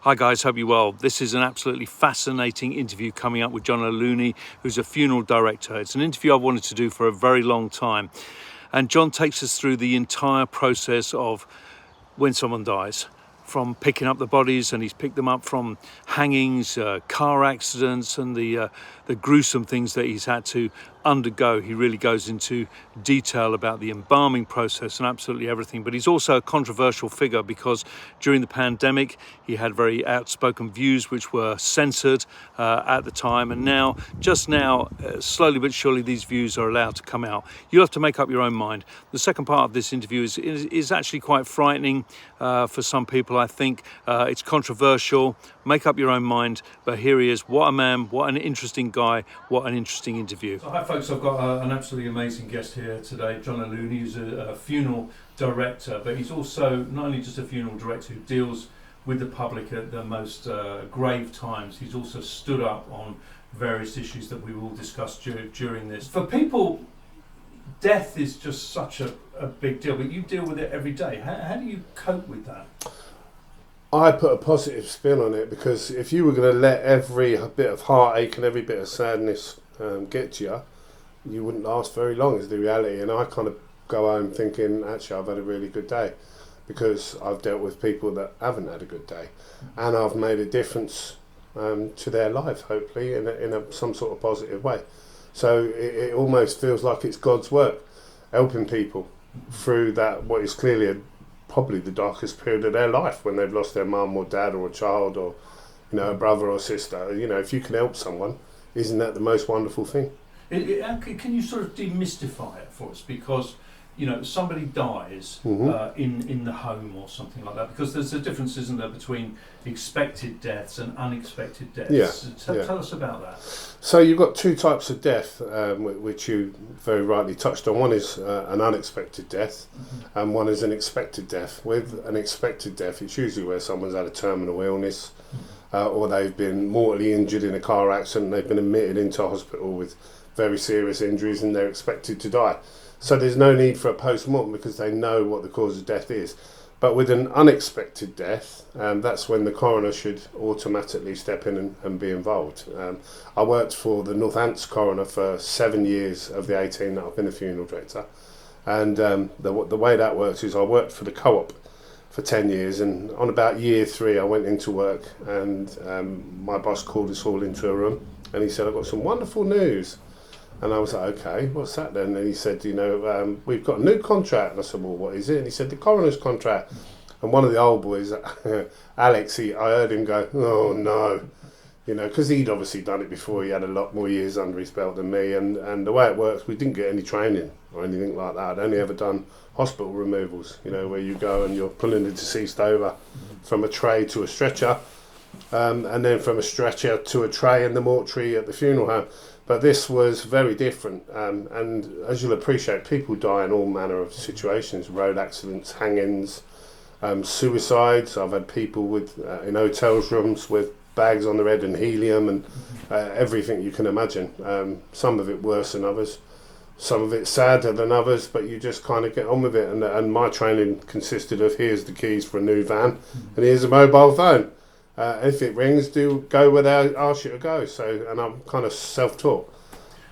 Hi guys, hope you're well. This is an absolutely fascinating interview coming up with John O'Looney, who's a funeral director. It's an interview I've wanted to do for a very long time. And John takes us through the entire process of when someone dies, from picking up the bodies, and he's picked them up from hangings, car accidents, and the gruesome things that he's had to undergo. He really goes into detail about the embalming process and absolutely everything. But he's also a controversial figure because during the pandemic he had very outspoken views which were censored at the time, and now, slowly but surely, these views are allowed to come out. You'll have to make up your own mind. The second part of this interview is actually quite frightening for some people, I think. It's controversial. Make up your own mind. But here he is. What a man, what an interesting guy, what an interesting interview. So hi folks, I've got an absolutely amazing guest here today, John O'Looney, who's a funeral director, but he's also not only just a funeral director who deals with the public at the most grave times. He's also stood up on various issues that we will discuss during this. For people, death is just such a big deal, but you deal with it every day. How do you cope with that? I put a positive spin on it, because if you were going to let every bit of heartache and every bit of sadness get to you wouldn't last very long, is the reality. And I kind of go home thinking, actually, I've had a really good day, because I've dealt with people that haven't had a good day, and I've made a difference to their life, hopefully, in some sort of positive way. So it almost feels like it's God's work, helping people through that, what is clearly probably the darkest period of their life, when they've lost their mum or dad or a child, or a brother or sister. If you can help someone, isn't that the most wonderful thing? Can you sort of demystify it for us? Because somebody dies in the home or something like that, because there's a difference, isn't there, between expected deaths and unexpected deaths. Tell us about that. So you've got two types of death, which you very rightly touched on. One is an unexpected death, and one is an expected death. With an expected death, it's usually where someone's had a terminal illness, or they've been mortally injured in a car accident, they've been admitted into hospital with very serious injuries, and they're expected to die. So there's no need for a postmortem, because they know what the cause of death is. But with an unexpected death, that's when the coroner should automatically step in and be involved. I worked for the Northants coroner for 7 years of the 18 that I've been a funeral director. And the way that works is I worked for the co-op for 10 years, and on about year 3 I went into work, and my boss called us all into a room, and he said, "I've got some wonderful news." And I was like, "Okay, what's that then?" And he said, "We've got a new contract." And I said, "Well, what is it?" And he said, "The coroner's contract." And one of the old boys, Alex, I heard him go, "Oh no," because he'd obviously done it before. He had a lot more years under his belt than me. And the way it works, we didn't get any training or anything like that. I'd only ever done hospital removals, where you go and you're pulling the deceased over from a tray to a stretcher, and then from a stretcher to a tray in the mortuary at the funeral home. But this was very different, and as you'll appreciate, people die in all manner of situations: road accidents, hangings, suicides. I've had people in hotels rooms with bags on their head and helium, and everything you can imagine. Some of it worse than others, some of it sadder than others, but you just kind of get on with it. And my training consisted of, here's the keys for a new van, and here's a mobile phone. If it rings, do go where they ask you to go. So, and I'm kind of self-taught.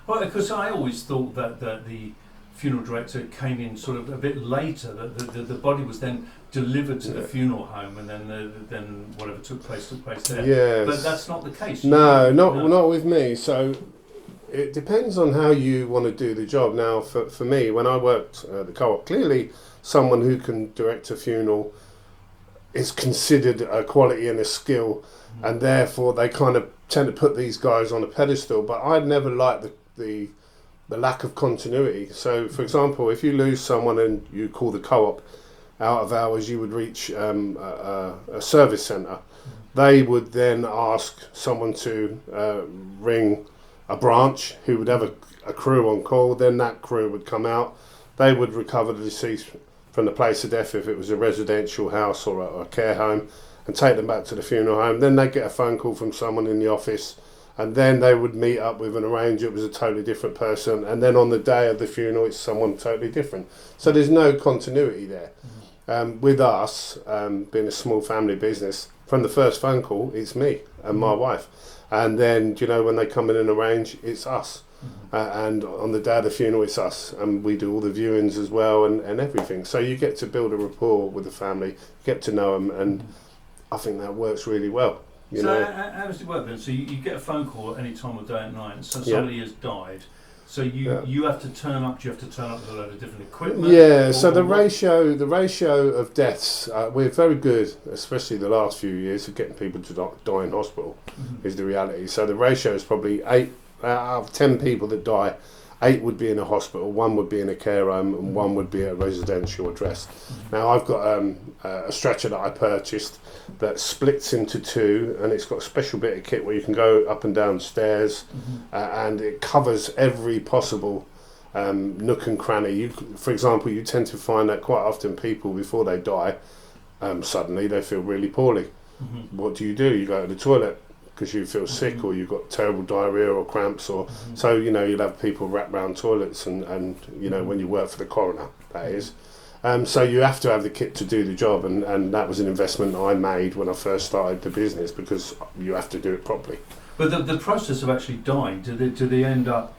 Well, because I always thought that the funeral director came in sort of a bit later. That the body was then delivered to the funeral home, and then whatever took place there. Yes. But that's not the case. No, not with me. So it depends on how you want to do the job. Now, for me, when I worked at the co-op, clearly someone who can direct a funeral is considered a quality and a skill, and therefore they kind of tend to put these guys on a pedestal. But I'd never liked the lack of continuity. So, for example, if you lose someone and you call the co-op out of hours, you would reach a service centre. They would then ask someone to ring a branch who would have a crew on call. Then that crew would come out. They would recover the deceased from the place of death, if it was a residential house or a care home, and take them back to the funeral home. Then they'd get a phone call from someone in the office, and then they would meet up with and arrange it was a totally different person, and then on the day of the funeral it's someone totally different. So there's no continuity there. With us, being a small family business, from the first phone call, it's me and my wife. And then, when they come in and arrange, it's us. And on the day of the funeral, it's us. And we do all the viewings as well and everything. So you get to build a rapport with the family, get to know them, and I think that works really well. How does it work then? So you get a phone call at any time of day and night, so somebody has died. So you have to turn up. Do you have to turn up with a load of different equipment? Yeah. So the ratio of deaths, we're very good, especially the last few years, of getting people to die in hospital. Is the reality. So the ratio is probably 8 out of 10 people that die. 8 would be in a hospital, 1 would be in a care home, and 1 would be at a residential address. Now I've got a stretcher that I purchased that splits into 2, and it's got a special bit of kit where you can go up and down stairs, and it covers every possible nook and cranny. For example, you tend to find that quite often people, before they die, suddenly they feel really poorly. What do? You go to the toilet because you feel sick, or you've got terrible diarrhea or cramps, or so you'll have people wrap around toilets, and when you work for the coroner, that is. So you have to have the kit to do the job, and that was an investment I made when I first started the business, because you have to do it properly. But the process of actually dying, do they end up?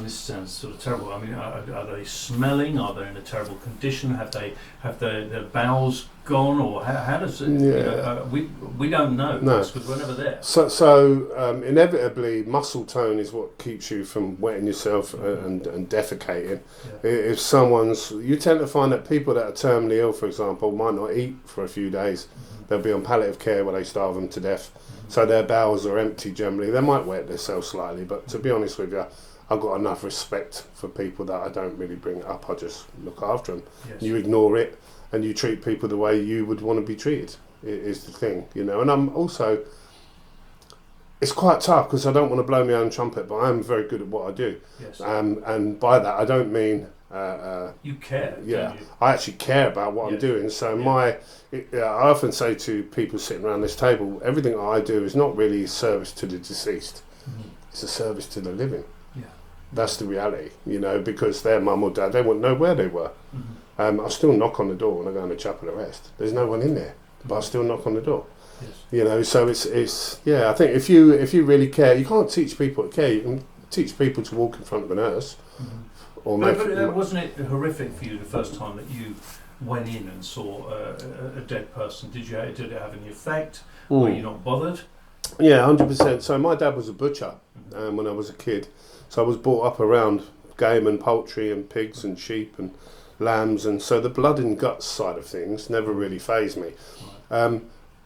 This sounds sort of terrible. I mean, are they smelling? Are they in a terrible condition? Have their bowels gone, or how does it? Yeah. We don't know because we're never there. So inevitably, muscle tone is what keeps you from wetting yourself and defecating. Yeah. If you tend to find that people that are terminally ill, for example, might not eat for a few days. They'll be on palliative care where they starve them to death. So their bowels are empty generally. They might wet themselves slightly, but to be honest with you, I've got enough respect for people that I don't really bring it up. I just look after them. Yes. You ignore it, and you treat people the way you would want to be treated, is the thing, And I'm also, it's quite tough because I don't want to blow my own trumpet, but I am very good at what I do. Yes. And by that, I don't mean... you care, yeah, don't you? I actually care about what I'm doing. So I often say to people sitting around this table, everything I do is not really a service to the deceased. It's a service to the living. That's the reality, because their mum or dad, they wouldn't know where they were. I still knock on the door when I go in the chapel of rest. There's no one in there, but I still knock on the door. Yes. So it's I think if you really care, you can't teach people to care. You can teach people to walk in front of a nurse. Or but wasn't it horrific for you the first time that you went in and saw a dead person? Did it have any effect? Were you not bothered? Yeah, 100%. So my dad was a butcher when I was a kid. So I was brought up around game and poultry and pigs and sheep and lambs, and so the blood and guts side of things never really fazed me.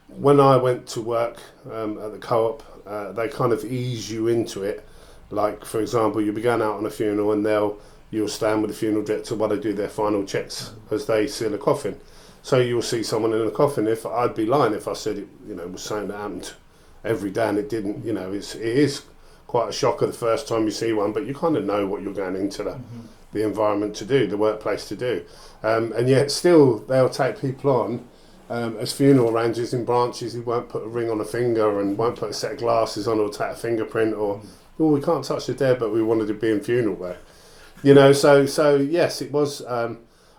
When I went to work at the co-op, they kind of ease you into it. Like, for example, you'll be going out on a funeral and you'll stand with the funeral director while they do their final checks as they seal a coffin. So you'll see someone in a coffin. If I'd be lying if I said it, was something that happened every day, and it didn't. It is quite a shocker the first time you see one, but you kind of know what you're going into the environment to do, the workplace to do. And yet still they'll take people on as funeral arrangers in branches who won't put a ring on a finger and won't put a set of glasses on or take a fingerprint, or we can't touch the dead but we wanted to be in funeral wear. So yes, it was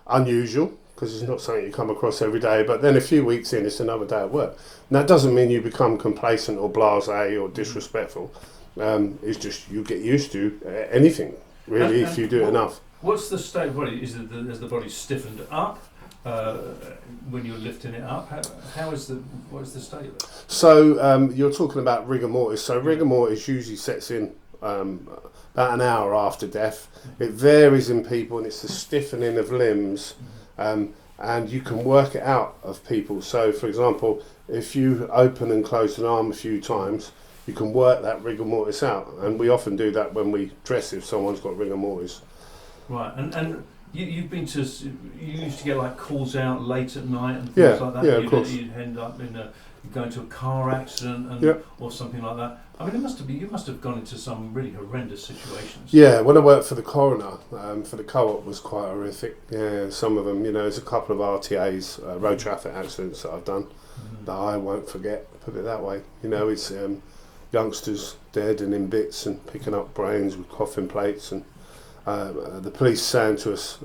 unusual, because it's not something you come across every day, but then a few weeks in, it's another day at work. And that doesn't mean you become complacent or blasé or disrespectful. It's just you get used to anything, really, if you do it enough. What's the state of the body? Is the body stiffened up when you're lifting it up? What is the state of it? So you're talking about rigamortis. So rigamortis usually sets in about an hour after death. It varies in people, and it's the stiffening of limbs, and you can work it out of people. So, for example, if you open and close an arm a few times, you can work that rigor mortis out, and we often do that when we dress if someone's got rigor mortis. Right, and you used to get like calls out late at night and things like that. Yeah, of course. You'd end up going to a car accident or something like that. I mean, you must have gone into some really horrendous situations. Yeah, when I worked for the coroner, for the co-op was quite horrific. Yeah, some of them, there's a couple of RTAs, road traffic accidents that I've done that I won't forget. Put it that way. It's youngsters dead and in bits and picking up brains with coffin plates, and the police saying to us,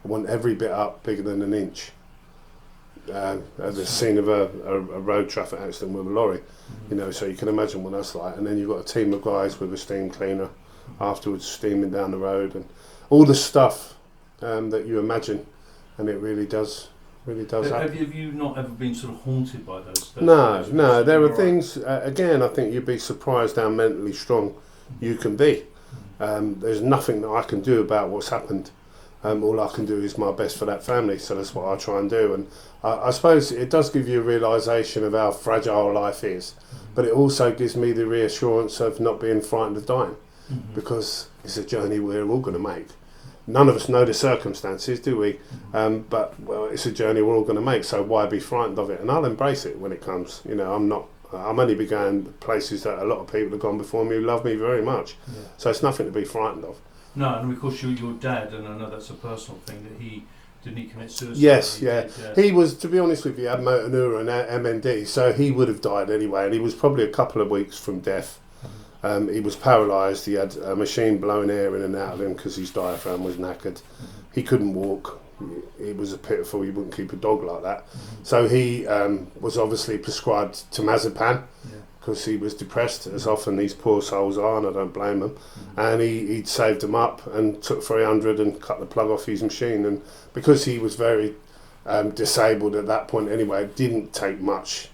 I want every bit up bigger than an inch. At the scene of a road traffic accident with a lorry, you know, so you can imagine what that's like. And then you've got a team of guys with a steam cleaner afterwards steaming down the road and all the stuff that you imagine, and it really does happen. Have you not ever been sort of haunted by those No, there are things, again, I think you'd be surprised how mentally strong you can be. There's nothing that I can do about what's happened. All I can do is my best for that family, so that's what I try and do. And I suppose it does give you a realisation of how fragile life is, but it also gives me the reassurance of not being frightened of dying, because it's a journey we're all going to make. None of us know the circumstances, do we? But well, it's a journey we're all going to make, so why be frightened of it? And I'll embrace it when it comes. You know, I'm only be going places that a lot of people have gone before me who love me very much. Yeah. So it's nothing to be frightened of. No, and of course your dad, and I know that's a personal thing, that he commit suicide? Yes, yeah. He was, to be honest with you, had motor neuron and MND, so he would have died anyway, and he was probably a couple of weeks from death. He was paralysed. He had a machine blowing air in and out of him because his diaphragm was knackered. He couldn't walk. It was a pitiful. You wouldn't keep a dog like that. So he was obviously prescribed temazepam because he was depressed, as often these poor souls are, and I don't blame them. And he'd saved them up and took 300 and cut the plug off his machine. And because he was very disabled at that point anyway, it didn't take much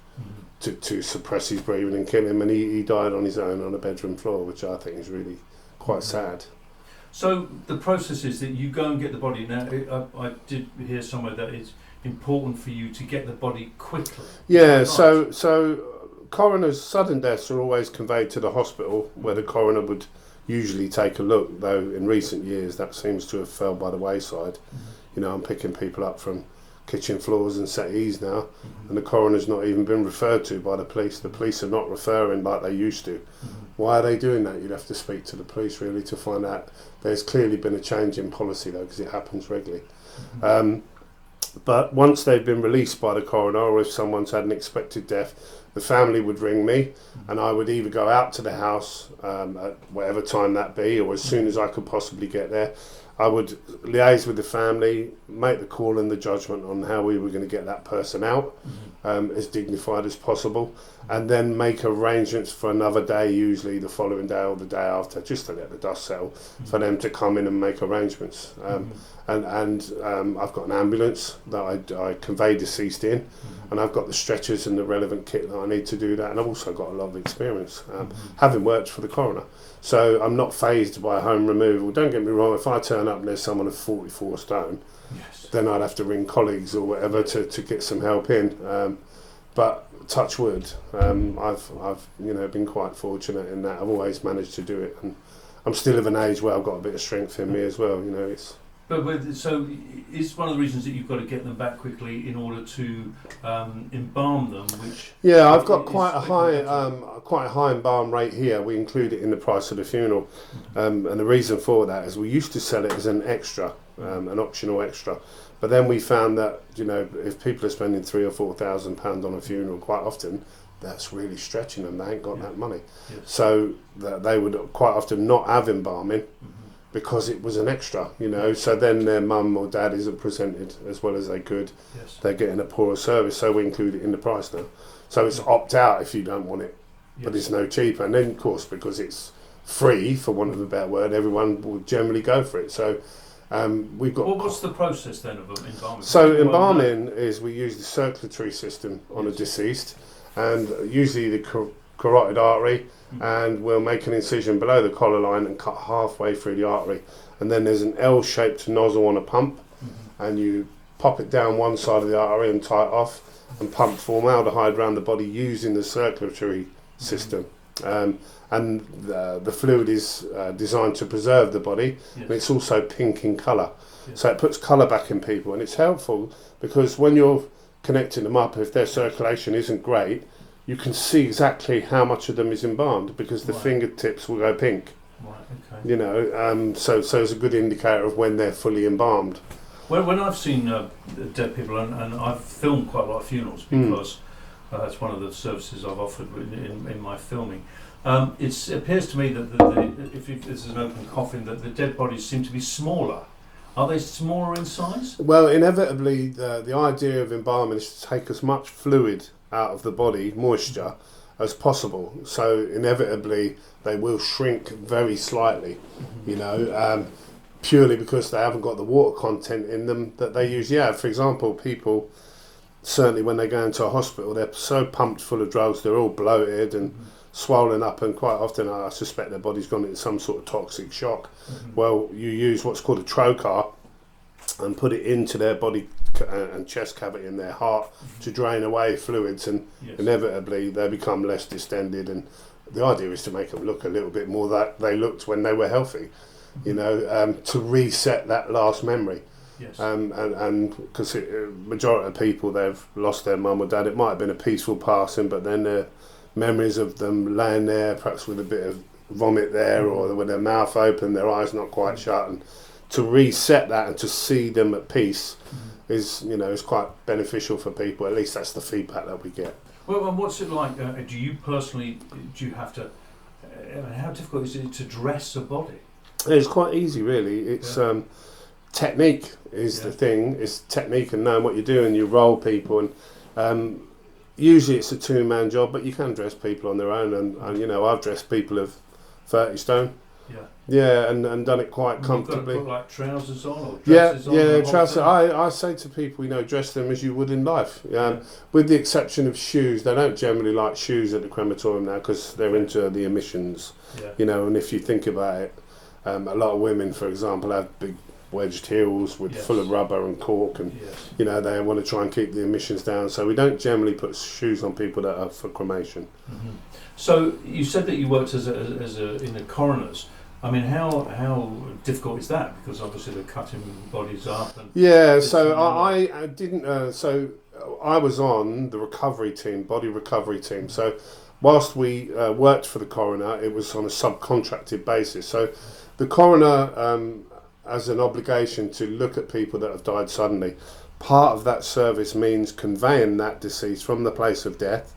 to suppress his breathing and kill him, and he died on his own on a bedroom floor, which I think is really quite sad. So the process is that you go and get the body. Now, I did hear somewhere that it's important for you to get the body quickly. Yeah, so coroners' sudden deaths are always conveyed to the hospital, where the coroner would usually take a look, though in recent years that seems to have fell by the wayside. You know, I'm picking people up from kitchen floors and settees now, and the coroner's not even been referred to by the police. The police are not referring like they used to. Why are they doing that? You'd have to speak to the police really to find out. There's clearly been a change in policy though, because it happens regularly. But once they've been released by the coroner, or if someone's had an expected death, the family would ring me, and I would either go out to the house at whatever time that be, or as soon as I could possibly get there. I would liaise with the family, make the call and the judgment on how we were going to get that person out as dignified as possible, and then make arrangements for another day, usually the following day or the day after, just to let the dust settle, for them to come in and make arrangements. And I've got an ambulance that I convey deceased in, and I've got the stretchers and the relevant kit that I need to do that, and I've also got a lot of experience, having worked for the coroner. So I'm not fazed by home removal. Don't get me wrong, if I turn up and there's someone of 44 stone, then I'd have to ring colleagues or whatever to get some help in. But touch wood, I've been quite fortunate in that. I've always managed to do it, and I'm still of an age where I've got a bit of strength in me as well. You know, it's. So is one of the reasons that you've got to get them back quickly in order to embalm them? Which I've got quite a high embalm rate here. We include it in the price of the funeral, and the reason for that is we used to sell it as an extra, an optional extra, but then we found that if people are spending £3,000 or £4,000 on a funeral, quite often that's really stretching them. They ain't got that money, so that they would quite often not have embalming. Because it was an extra, so then their mum or dad isn't presented as well as they could. They're getting a poorer service, so we include it in the price now. So it's opt out if you don't want it, but it's no cheaper. And then, of course, because it's free, for want of a better word, everyone will generally go for it. So we've got. Well, what's the process then of embalming? So embalming is we use the circulatory system on a deceased, and usually the carotid artery, and we'll make an incision below the collar line and cut halfway through the artery, and then there's an L-shaped nozzle on a pump, and you pop it down one side of the artery and tie it off and pump formaldehyde around the body using the circulatory system, and the fluid is designed to preserve the body, and it's also pink in colour, so it puts colour back in people, and it's helpful because when you're connecting them up, if their circulation isn't great, you can see exactly how much of them is embalmed because the fingertips will go pink. So it's a good indicator of when they're fully embalmed. When I've seen dead people, and I've filmed quite a lot of funerals because that's one of the services I've offered in my filming. It appears to me that if this is an open coffin, that the dead bodies seem to be smaller Are they smaller in size? Well, inevitably, the idea of embalming is to take as much fluid out of the body, moisture, as possible. So inevitably, they will shrink very slightly, you know, purely because they haven't got the water content in them that they usually have. For example, people, certainly when they go into a hospital, they're so pumped full of drugs, they're all bloated and swollen up, and quite often I suspect their body's gone into some sort of toxic shock. Well, you use what's called a trocar and put it into their body and chest cavity and their heart to drain away fluids, and inevitably they become less distended, and the idea is to make them look a little bit more that they looked when they were healthy, you know, to reset that last memory. Yes. And because majority of people, they've lost their mum or dad, it might have been a peaceful passing, but then the memories of them laying there perhaps with a bit of vomit there, or with their mouth open, their eyes not quite shut, and to reset that and to see them at peace is, you know, is quite beneficial for people. At least that's the feedback that we get. Well, and what's it like? Do you personally, do you have to, how difficult is it to dress a body? It's quite easy, really. It's technique is the thing. It's technique and knowing what you're doing. You roll people, and usually it's a two-man job, but you can dress people on their own. And you know, I've dressed people of 30 stone. Yeah, and done it quite comfortably. You've got to put like trousers on or dresses on? Yeah, trousers. I say to people, you know, dress them as you would in life. With the exception of shoes. They don't generally like shoes at the crematorium now because they're into the emissions. You know, and if you think about it, a lot of women, for example, have big wedged heels with full of rubber and cork, and you know, they want to try and keep the emissions down. So we don't generally put shoes on people that are for cremation. So you said that you worked as a in the coroners. I mean, how difficult is that? Because obviously they're cutting bodies up. And so I didn't. So I was on the recovery team, body recovery team. So whilst we worked for the coroner, it was on a subcontracted basis. So the coroner has an obligation to look at people that have died suddenly. Part of that service means conveying that deceased from the place of death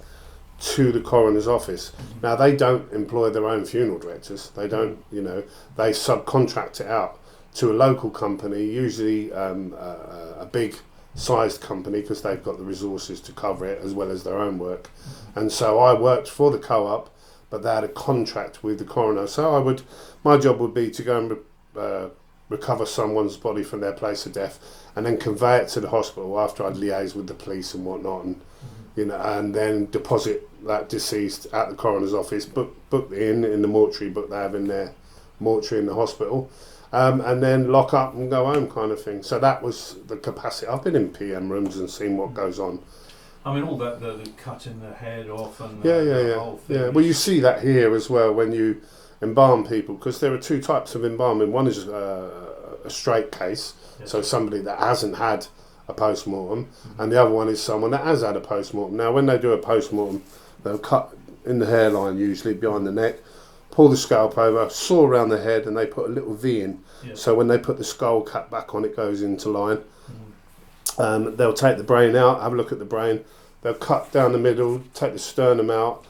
to the coroner's office. Now, they don't employ their own funeral directors. They don't, you know, they subcontract it out to a local company, usually a big sized company, because they've got the resources to cover it as well as their own work. And so I worked for the co-op, but they had a contract with the coroner. So my job would be to go and recover someone's body from their place of death and then convey it to the hospital after I'd liaised with the police and whatnot, and you know, and then deposit that deceased at the coroner's office, book in the mortuary, book they have in their mortuary in the hospital, and then lock up and go home, kind of thing. So that was the capacity. I've been in PM rooms and seen what goes on. I mean, all that, the cutting the head off and the whole thing. Yeah. Well, you see that here as well when you embalm people, because there are two types of embalming. One is a straight case, so somebody that hasn't had a post-mortem, and the other one is someone that has had a post-mortem. Now, when they do a post-mortem, they'll cut in the hairline, usually behind the neck, pull the scalp over, saw around the head, and they put a little V in. So when they put the skull cap back on, it goes into line. They'll take the brain out, have a look at the brain. They'll cut down the middle, take the sternum out,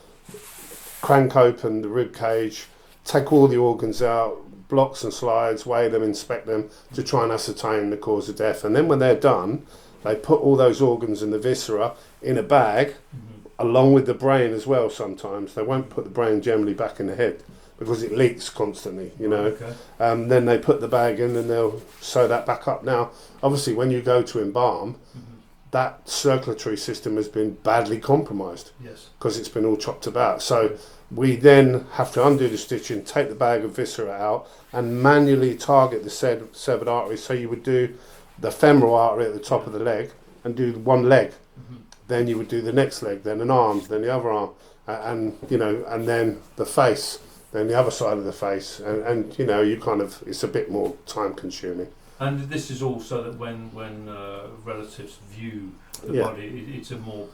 crank open the rib cage, take all the organs out, blocks and slides, weigh them, inspect them to try and ascertain the cause of death. And then when they're done, they put all those organs and the viscera in a bag, along with the brain as well. Sometimes they won't put the brain generally back in the head because it leaks constantly, you know. Then they put the bag in and they'll sew that back up. Now, obviously, when you go to embalm, that circulatory system has been badly compromised because it's been all chopped about. So we then have to undo the stitching, take the bag of viscera out, and manually target the severed artery. So you would do the femoral artery at the top of the leg and do one leg. Then you would do the next leg, then an arm, then the other arm, and you know, and then the face, then the other side of the face, and you know, you kind of, it's a bit more time consuming. And this is also that when relatives view the body, it's a more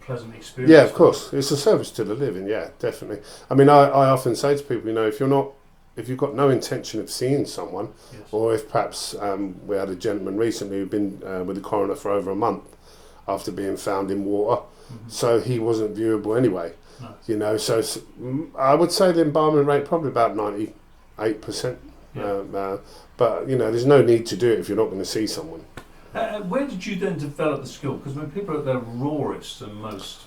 pleasant experience. Yeah, of course, it's a service to the living. Yeah, definitely. I mean, I often say to people, you know, if you've got no intention of seeing someone, or if perhaps we had a gentleman recently who'd been with the coroner for over a month after being found in water, so he wasn't viewable anyway. You know, so I would say the embalming rate probably about 98%. But there's no need to do it if you're not going to see someone. Where did you then develop the skill? Because when people are at their rawest and most,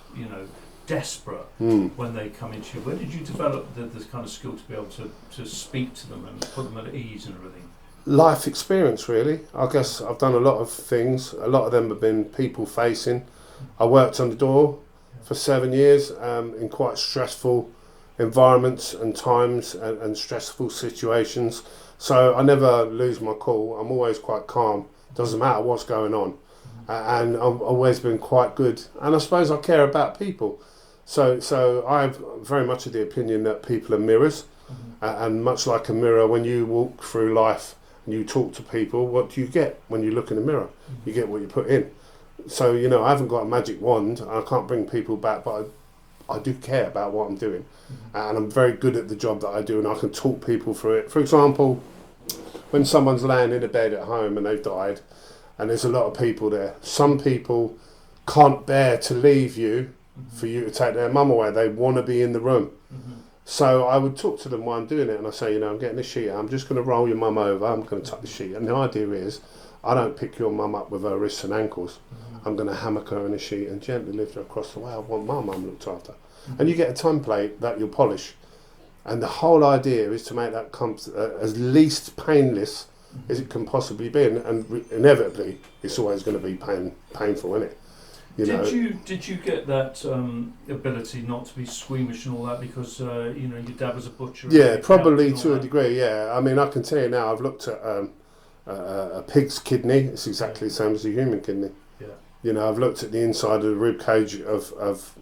desperate when they come into you, where did you develop this kind of skill to be able to speak to them and put them at ease and everything? Life experience, really. I guess I've done a lot of things. A lot of them have been people facing. I worked on the door for 7 years in quite stressful environments and times and stressful situations. So I never lose my cool. I'm always quite calm. Doesn't matter what's going on. And I've always been quite good. And I suppose I care about people. So I'm very much of the opinion that people are mirrors. And much like a mirror, when you walk through life and you talk to people, what do you get when you look in the mirror? You get what you put in. So, I haven't got a magic wand. I can't bring people back, but I do care about what I'm doing. And I'm very good at the job that I do, and I can talk people through it. For example, when someone's laying in a bed at home and they've died, and there's a lot of people there, some people can't bear to leave you for you to take their mum away. They want to be in the room. So I would talk to them while I'm doing it, and I say, I'm getting a sheet. I'm just going to roll your mum over. I'm going to tuck the sheet. And the idea is, I don't pick your mum up with her wrists and ankles. I'm going to hammock her in a sheet and gently lift her across the way. I want my mum looked after. And you get a template that you'll polish. And the whole idea is to make that as least painless as it can possibly be. And inevitably, it's always going to be painful, isn't it? Did you get that ability not to be squeamish and all that because your dad was a butcher? Yeah, probably to a degree. Yeah, I mean, I can tell you now. I've looked at a pig's kidney. It's exactly the same as a human kidney. Yeah. I've looked at the inside of the rib cage of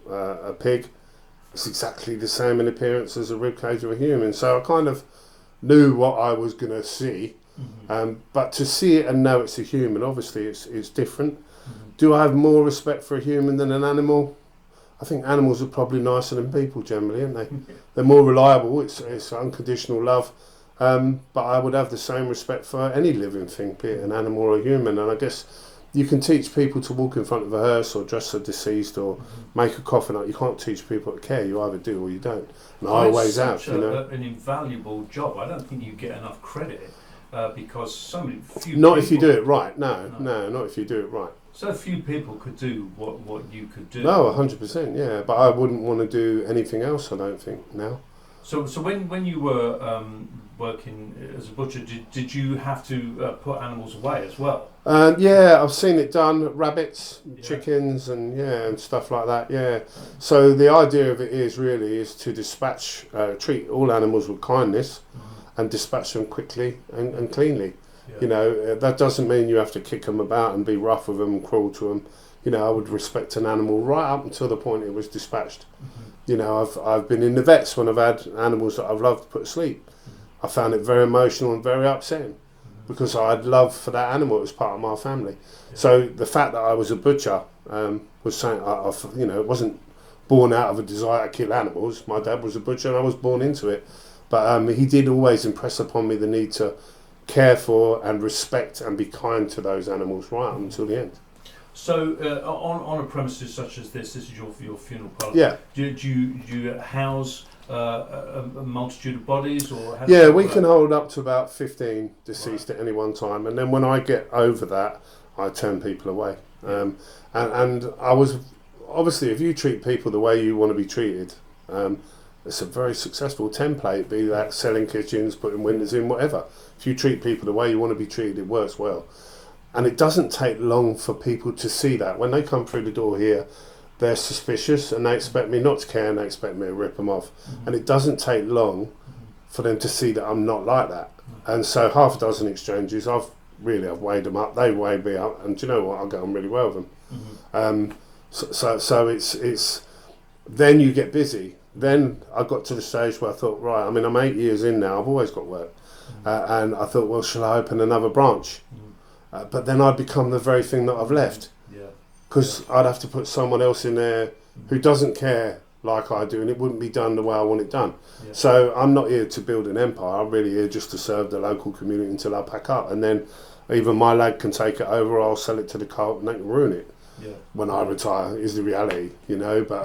a pig. It's exactly the same in appearance as a rib cage of a human. So I kind of knew what I was going to see. But to see it and know it's a human, obviously, it's different. Do I have more respect for a human than an animal? I think animals are probably nicer than people generally, aren't they? They're more reliable, it's unconditional love. But I would have the same respect for any living thing, be it an animal or a human. And I guess you can teach people to walk in front of a hearse or dress a deceased or make a coffin up. You can't teach people to care. You either do or you don't. And I always have. It's an invaluable job. I don't think you get enough credit because so many few Not people, if you do it right. No, not if you do it right. So few people could do what you could do. No, 100%, yeah. But I wouldn't want to do anything else, I don't think, now. So when you were working as a butcher, did you have to put animals away as well? Yeah, I've seen it done. Rabbits, chickens, and stuff like that. Yeah. So the idea of it is to treat all animals with kindness, and dispatch them quickly and cleanly. Yeah. That doesn't mean you have to kick them about and be rough with them and cruel to them. I would respect an animal right up until the point it was dispatched. I've been in the vets when I've had animals that I've loved put to sleep. I found it very emotional and very upsetting because I had love for that animal. It was part of my family. Yeah. So the fact that I was a butcher was something, it wasn't born out of a desire to kill animals. My dad was a butcher and I was born into it. But he did always impress upon me the need to care for and respect and be kind to those animals right up until the end. So on a premises such as this is your funeral parlour. Yeah. Do you house a multitude of bodies, or we can hold up to about 15 deceased at any one time, and then when I get over that, I turn people away. And I was obviously, if you treat people the way you want to be treated, it's a very successful template. Be that selling kitchens, putting windows in, whatever. If you treat people the way you want to be treated, it works well. And it doesn't take long for people to see that. When they come through the door here, they're suspicious and they expect me not to care and they expect me to rip them off. And it doesn't take long for them to see that I'm not like that. And so half a dozen exchanges, I've weighed them up, they weighed me up, and do you know what, I get on really well with them. So it's then you get busy. Then I got to the stage where I thought, right, I mean, I'm 8 years in now, I've always got work. And I thought, well, shall I open another branch? But then I'd become the very thing that I've left. Because I'd have to put someone else in there who doesn't care like I do, and it wouldn't be done the way I want it done. So I'm not here to build an empire, I'm really here just to serve the local community until I pack up. And then either my lad can take it over or I'll sell it to the cult and they can ruin it. when I retire is the reality, you know. But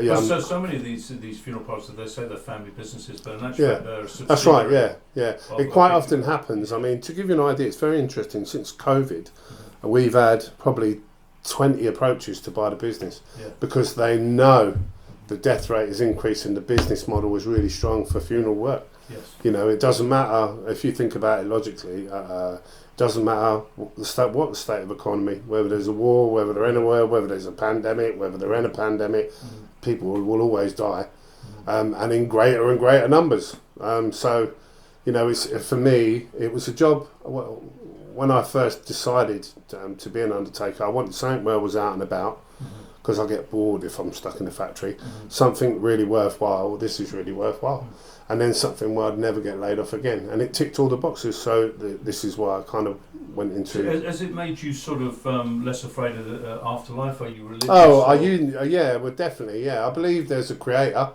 yeah, well, so many of these funeral parlors, they say they're family businesses, but in actual fact they're a subsidiary. that's right. Yeah. It quite of often happens. I mean, to give you an idea, it's very interesting. Since COVID, we've had probably 20 approaches to buy the business because they know the death rate is increasing. The business model is really strong for funeral work. Yes. You know, it doesn't matter if you think about it logically. Doesn't matter what the state of economy, whether there's a war, whether they're in a war, whether there's a pandemic, whether they're in a pandemic, people will always die, and in greater and greater numbers. So, you know, for me, it was a job. When I first decided to be an undertaker, I wanted something where I was out and about, because I get bored if I'm stuck in a factory. Something really worthwhile. This is really worthwhile. And then something where I'd never get laid off again. And it ticked all the boxes, so this is why I kind of went into... So has it made you sort of less afraid of the afterlife? Are you religious? Yeah, well, definitely, yeah. I believe there's a creator,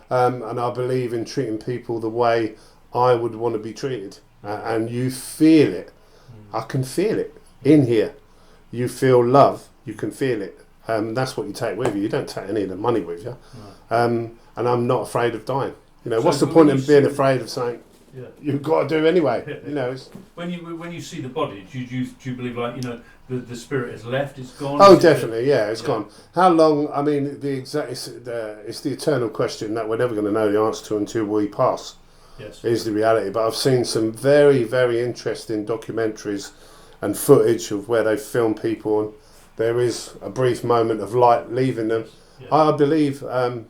and I believe in treating people the way I would want to be treated. And you feel it. I can feel it in here. You feel love, you can feel it. That's what you take with you. You don't take any of the money with you. And I'm not afraid of dying. You know, so what's the point of being afraid of something you've got to do anyway? You know, when you see the body, do you believe, like, you know, the spirit has left, it's gone? Oh, definitely, it's gone. How long? I mean, it's the eternal question that we're never going to know the answer to until we pass. Yes, is the reality. But I've seen some very, very interesting documentaries and footage of where they film people, and there is a brief moment of light leaving them. I believe our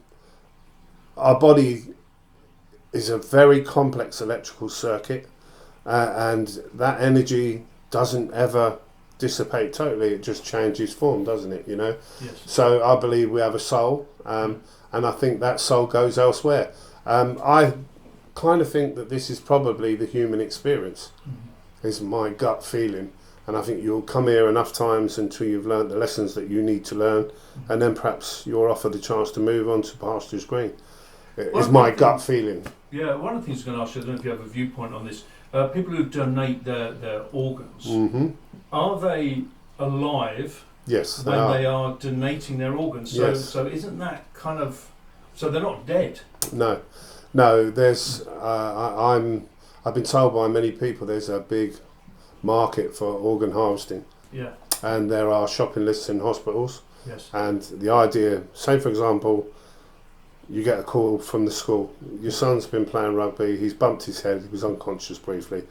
body is a very complex electrical circuit, and that energy doesn't ever dissipate totally. It just changes form, doesn't it? You know. Yes. So I believe we have a soul, and I think that soul goes elsewhere. I kind of think that this is probably the human experience. Is my gut feeling, and I think you'll come here enough times until you've learned the lessons that you need to learn, and then perhaps you're offered the chance to move on to pastures green. Is my gut feeling. Yeah, one of the things I was going to ask you, I don't know if you have a viewpoint on this, people who donate their organs, are they alive Yes, when they are donating their organs? So, so isn't that kind of, so they're not dead? No, there's, I've been told by many people there's a big market for organ harvesting. Yeah. And there are shopping lists in hospitals. Yes. And the idea, say for example, you get a call from the school, your son's been playing rugby, he's bumped his head, he was unconscious briefly,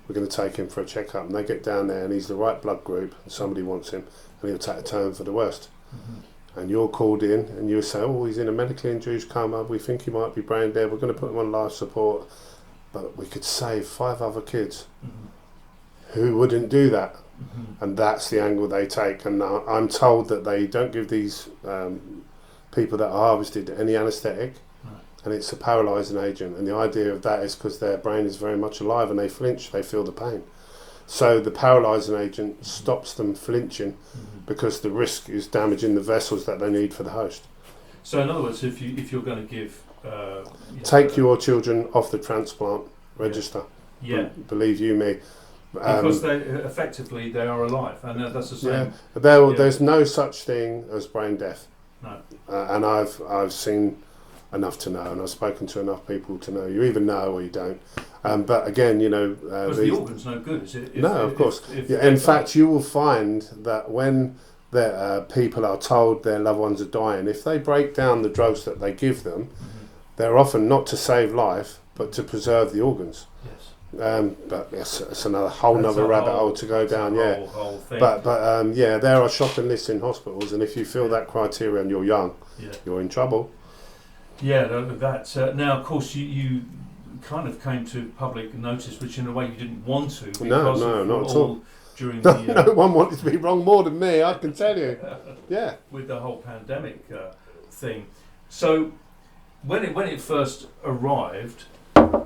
we're going to take him for a checkup, and they get down there and he's the right blood group and somebody wants him and he'll take a turn for the worst. And you're called in and you say, oh, he's in a medically induced coma, we think he might be brain dead, we're going to put him on life support, but we could save 5 other kids. Who wouldn't do that? And that's the angle they take. And I'm told that they don't give these people that are harvested any anaesthetic, and it's a paralysing agent. And the idea of that is because their brain is very much alive and they flinch, they feel the pain. So the paralysing agent stops them flinching because the risk is damaging the vessels that they need for the host. So in other words, if you're going to give... take your children off the transplant register. Yeah. Believe you me. Because they effectively they are alive, and that's the same. There's no such thing as brain death. No. And I've seen enough to know, and I've spoken to enough people to know. You either know or you don't. But again, you know, because the organ's no good, is it? Of course. In fact, you will find that when people are told their loved ones are dying, if they break down the drugs that they give them, they're often not to save life, but to preserve the organs. Yes. But it's another whole nother rabbit hole to go down. Whole thing. But there are shopping lists in hospitals, and if you fill that criteria and you're young, you're in trouble. Yeah, that's now of course you kind of came to public notice, which in a way you didn't want to. No, not at all. During the no one wanted to be wrong more than me, I can tell you. Yeah. With the whole pandemic thing, so when it first arrived.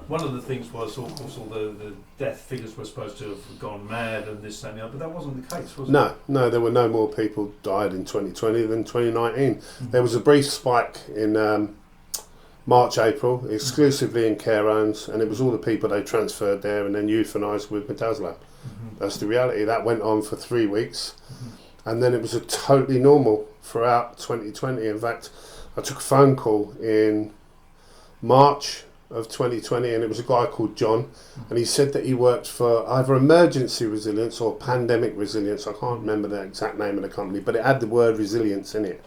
One of the things was, of course, all the death figures were supposed to have gone mad and this, that and the other, but that wasn't the case, was it? No, there were no more people died in 2020 than 2019. There was a brief spike in March, April, exclusively in care homes, and it was all the people they transferred there and then euthanised with midazolam. That's the reality. That went on for 3 weeks, And then it was a totally normal throughout 2020. In fact, I took a phone call in March of 2020, and it was a guy called John, and he said that he worked for either Emergency Resilience or Pandemic Resilience. I can't remember the exact name of the company, but it had the word resilience in it,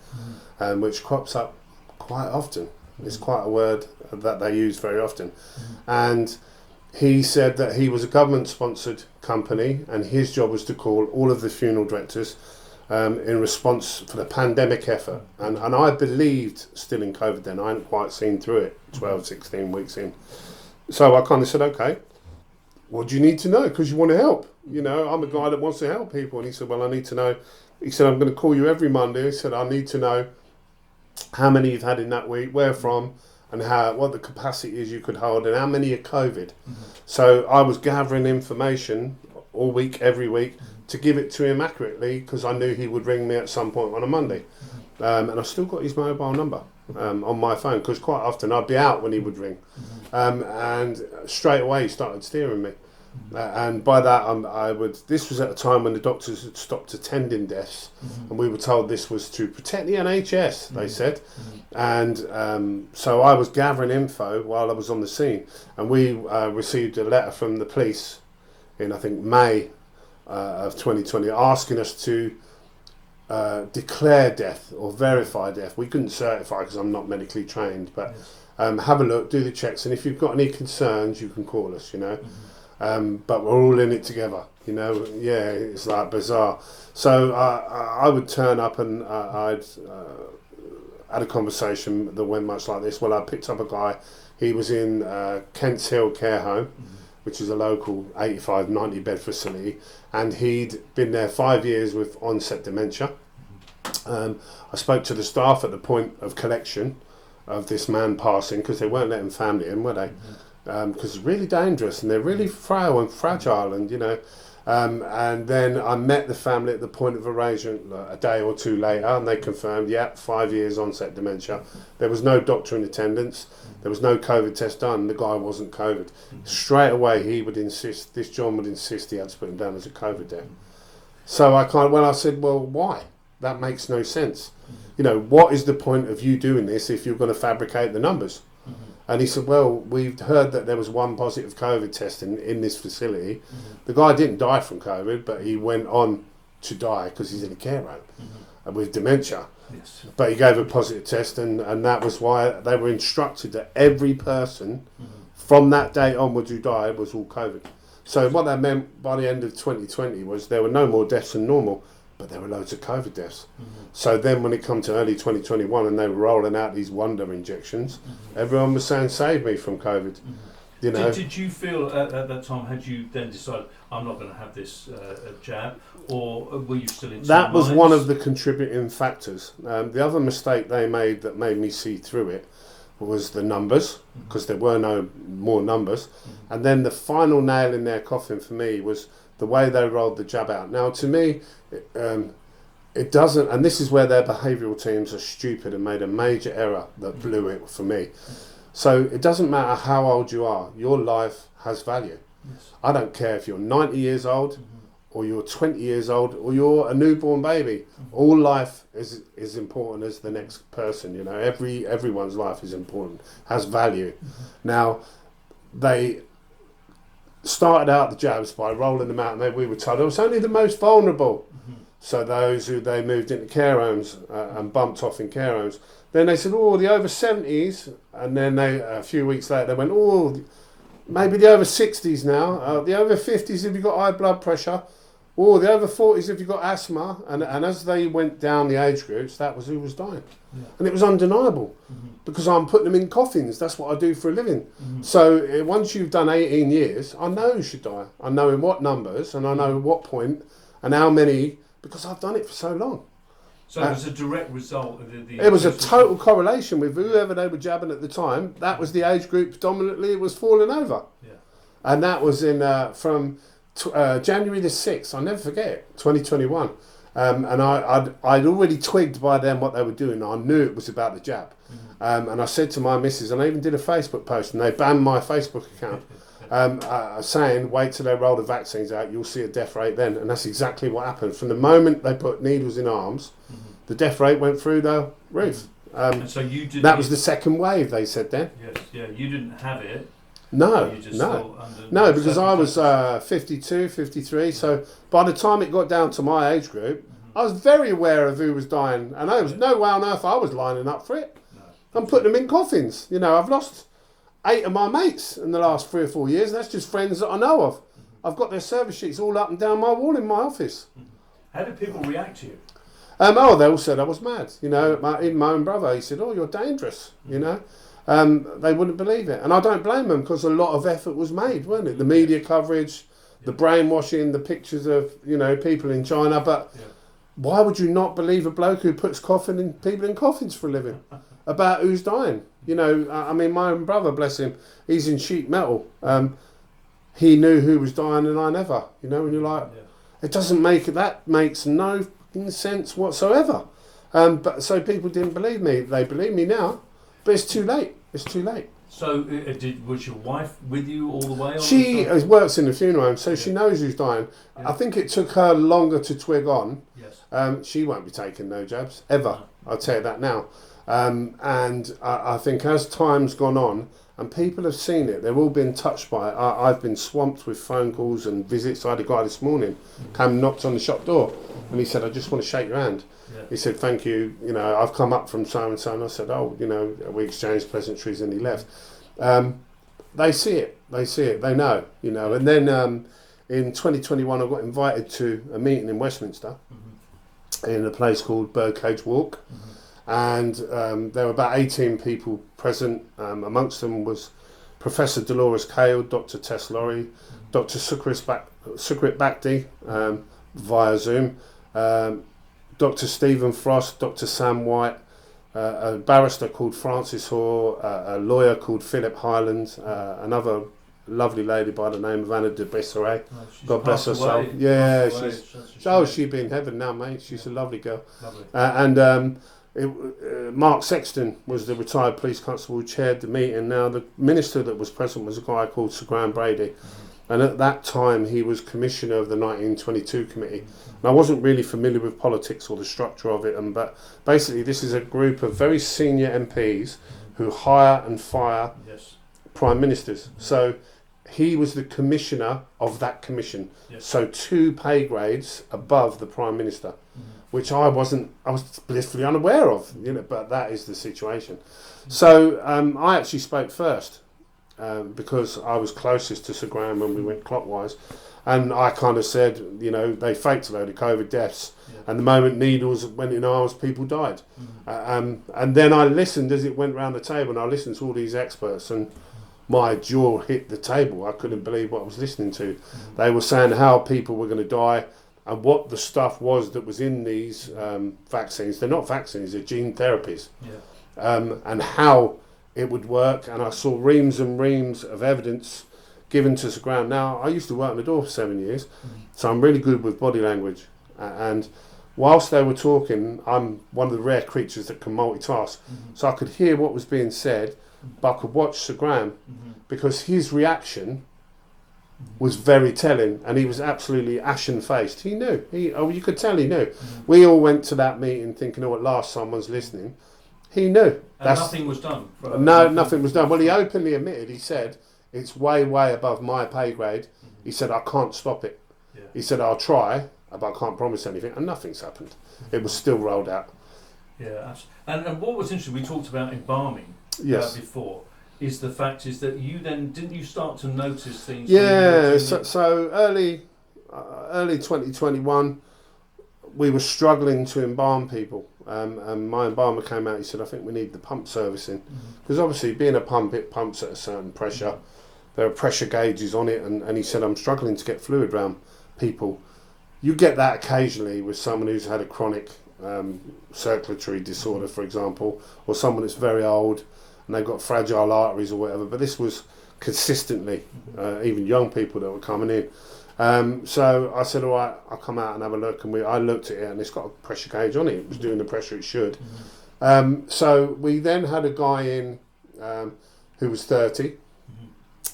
which crops up quite often. It's quite a word that they use very often. And he said that he was a government-sponsored company, and his job was to call all of the funeral directors in response for the pandemic effort. And I believed still in COVID then. I hadn't quite seen through it 12, 16 weeks in. So I kind of said, okay, what do you need to know? Because you want to help. You know, I'm a guy that wants to help people. And he said, well, I need to know. He said, I'm going to call you every Monday. He said, I need to know how many you've had in that week, where from, and what the capacity is you could hold, and how many are COVID. So I was gathering information all week, every week, to give it to him accurately, because I knew he would ring me at some point on a Monday. And I've still got his mobile number on my phone, because quite often I'd be out when he would ring. And straight away he started steering me. And by that, this was at a time when the doctors had stopped attending deaths, and we were told this was to protect the NHS, they said. And so I was gathering info while I was on the scene, and we received a letter from the police in, I think, May of 2020, asking us to declare death or verify death. We couldn't certify because I'm not medically trained, but have a look, do the checks, and if you've got any concerns, you can call us, you know. But we're all in it together, you know. Yeah, it's like bizarre. So I would turn up, and I'd had a conversation that went much like this. Well, I picked up a guy. He was in Kent's Hill Care Home, which is a local 85, 90 bed facility, and he'd been there 5 years with onset dementia. I spoke to the staff at the point of collection of this man passing, because they weren't letting family in, were they? Because it's really dangerous, and they're really frail and fragile, and you know. And then I met the family at the point of arrangement a day or two later, and they confirmed, 5 years onset dementia. There was no doctor in attendance. There was no COVID test done. The guy wasn't COVID. Straight away, this John would insist he had to put him down as a COVID death. So I said, well, why? That makes no sense. You know, what is the point of you doing this if you're going to fabricate the numbers? And he said, well, we've heard that there was one positive COVID test in this facility. The guy didn't die from COVID, but he went on to die because he's in a care home with dementia. Yes. But he gave a positive test, and that was why they were instructed that every person from that day onwards who died was all COVID. So what that meant by the end of 2020 was there were no more deaths than normal, but there were loads of COVID deaths. So then when it come to early 2021 and they were rolling out these wonder injections, everyone was saying, save me from COVID. You know. Did you feel at that time, had you then decided, I'm not going to have this jab, or were you still in? That was one of the contributing factors. The other mistake they made that made me see through it was the numbers, because there were no more numbers. And then the final nail in their coffin for me was the way they rolled the jab out. Now, to me, it doesn't, and this is where their behavioural teams are stupid and made a major error that blew it for me. So it doesn't matter how old you are, your life has value. Yes. I don't care if you're 90 years old, or you're 20 years old, or you're a newborn baby. All life is important as the next person, you know. Everyone's life is important, has value. Now, they started out the jabs by rolling them out, and we were told it was only the most vulnerable. So those who they moved into care homes and bumped off in care homes. Then they said, oh, the over 70s, and then a few weeks later they went, oh, maybe the over 60s now, the over 50s if you've got high blood pressure, or the over 40s if you've got asthma, and as they went down the age groups, that was who was dying. Yeah. And it was undeniable, because I'm putting them in coffins, that's what I do for a living. So once you've done 18 years, I know who should die. I know in what numbers, and I know at what point, and how many, because I've done it for so long. So it was a direct result of the it was a total correlation with whoever they were jabbing at the time. That was the age group predominantly it was falling over. Yeah. And that was in from January the 6th, I'll never forget it, 2021. And I'd already twigged by then what they were doing. I knew it was about the jab. And I said to my missus, and I even did a Facebook post, and they banned my Facebook account. saying, wait till they roll the vaccines out, you'll see a death rate then. And that's exactly what happened. From the moment they put needles in arms, the death rate went through the roof. And so you did. That was the second wave, they said then. Yes, yeah. You didn't have it. No, You just no. thought under No, because I was circumstances. 52, 53, so by the time it got down to my age group, I was very aware of who was dying, and there was no way on earth I was lining up for it. I'm putting them in coffins. You know, I've lost 8 of my mates in the last 3 or 4 years. That's just friends that I know of. I've got their service sheets all up and down my wall in my office. How did people react to you? Oh, they all said I was mad. You know, even my own brother, he said, "Oh, you're dangerous." You know. They wouldn't believe it, and I don't blame them because a lot of effort was made, wasn't it? The media coverage, the brainwashing, the pictures of people in China. But why would you not believe a bloke who puts people in coffins for a living about who's dying? You know, I mean, my own brother, bless him, he's in sheet metal. He knew who was dying, and I never. You know, and you're like, it doesn't make that makes no sense whatsoever. But so people didn't believe me. They believe me now, but it's too late. It's too late. So, was your wife with you all the way? She works in the funeral home, so she knows who's dying. I think it took her longer to twig on. Yes. She won't be taking no jabs, ever. I'll tell you that now. And I think as time's gone on, and people have seen it, they've all been touched by it. I've been swamped with phone calls and visits. I had a guy this morning, came and knocked on the shop door, and he said, "I just want to shake your hand." He said, "Thank you, I've come up from so and so," and I said, "Oh, we exchanged pleasantries," and he left. They see it, they know, and then in 2021 I got invited to a meeting in Westminster in a place called Birdcage Walk, and there were about 18 people present. Amongst them was Professor Dolores Cale, Dr. Tess Laurie, Dr. Sukrit Bhakti via Zoom, Dr. Stephen Frost, Dr. Sam White, a barrister called Francis Hoare, a lawyer called Philip Hyland, another lovely lady by the name of Anna de Besseret. God bless her soul. Yeah, she'd be in heaven now, mate. She's a lovely girl. Lovely. Mark Sexton was the retired police constable who chaired the meeting. Now, the minister that was present was a guy called Sir Graham Brady. And at that time, he was commissioner of the 1922 committee. And I wasn't really familiar with politics or the structure of it, but basically this is a group of very senior MPs who hire and fire prime ministers. So he was the commissioner of that commission. So 2 pay grades above the prime minister, which I was blissfully unaware of, but that is the situation. So I actually spoke first. Because I was closest to Sir Graham when we went clockwise, and I kind of said, they faked a load of COVID deaths, and the moment needles went in arms, people died. And then I listened as it went round the table, and I listened to all these experts, and my jaw hit the table. I couldn't believe what I was listening to. They were saying how people were going to die, and what the stuff was that was in these vaccines. They're not vaccines, they're gene therapies. And how it would work, and I saw reams and reams of evidence given to Sir Graham. Now, I used to work on the door for 7 years, so I'm really good with body language. And whilst they were talking, I'm one of the rare creatures that can multitask. So I could hear what was being said, but I could watch Sir Graham because his reaction was very telling, and he was absolutely ashen-faced. He knew. You could tell he knew. We all went to that meeting thinking, at last someone's listening. He knew. And nothing was done? No, nothing was done. Well, he openly admitted, he said, it's way, way above my pay grade. He said, I can't stop it. He said, I'll try, but I can't promise anything. And nothing's happened. It was still rolled out. Yeah, and what was interesting, we talked about embalming before, is the fact is that you then, didn't you start to notice things? Yeah, so early 2021, we were struggling to embalm people. And my embalmer came out, he said, I think we need the pump servicing. Because obviously being a pump, it pumps at a certain pressure. There are pressure gauges on it, and he said, I'm struggling to get fluid around people. You get that occasionally with someone who's had a chronic circulatory disorder, for example, or someone that's very old and they've got fragile arteries or whatever. But this was consistently, even young people that were coming in. So I said, all right, I'll come out and have a look. And I looked at it, and it's got a pressure gauge on it. It was doing the pressure it should. So we then had a guy in who was 30.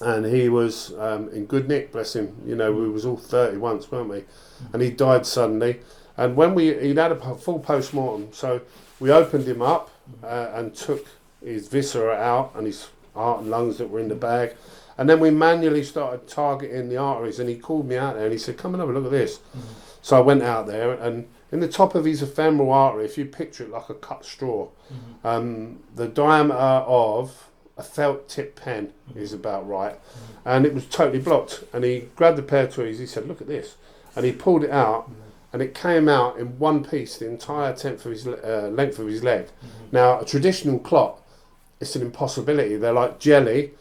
and he was in good nick, bless him. You know, we was all 30 once, weren't we? And he died suddenly. And when he'd had a full post-mortem, so we opened him up and took his viscera out and his heart and lungs that were in the bag. And then we manually started targeting the arteries, and he called me out there and he said, come and have a look at this. So I went out there, and in the top of his ephemeral artery, if you picture it like a cut straw, the diameter of a felt tip pen is about right, and it was totally blocked. And he grabbed the pair of tweezers, he said, look at this, and he pulled it out, and it came out in one piece, the entire length of his leg. Now, a traditional clot, it's an impossibility. They're like jelly,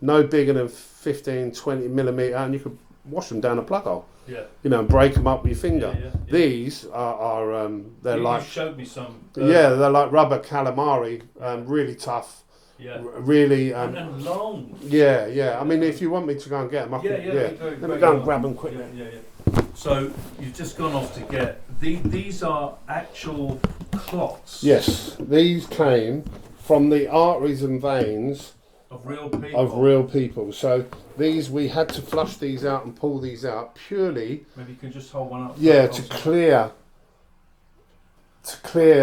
no bigger than 15, 20 millimetre, and you could wash them down a plug hole. Yeah. You know, and break them up with your finger. Yeah. These are they're like, you showed me some. they're like rubber calamari, really tough. Yeah. Really. And long. Yeah. I mean, if you want me to go and get them, I can. Let me go and grab them quickly. Yeah. So you've just gone off to get these are actual clots. Yes, these came from the arteries and veins of real people. So these, we had to flush these out and pull these out purely. Maybe you can just hold one up. Yeah, to clear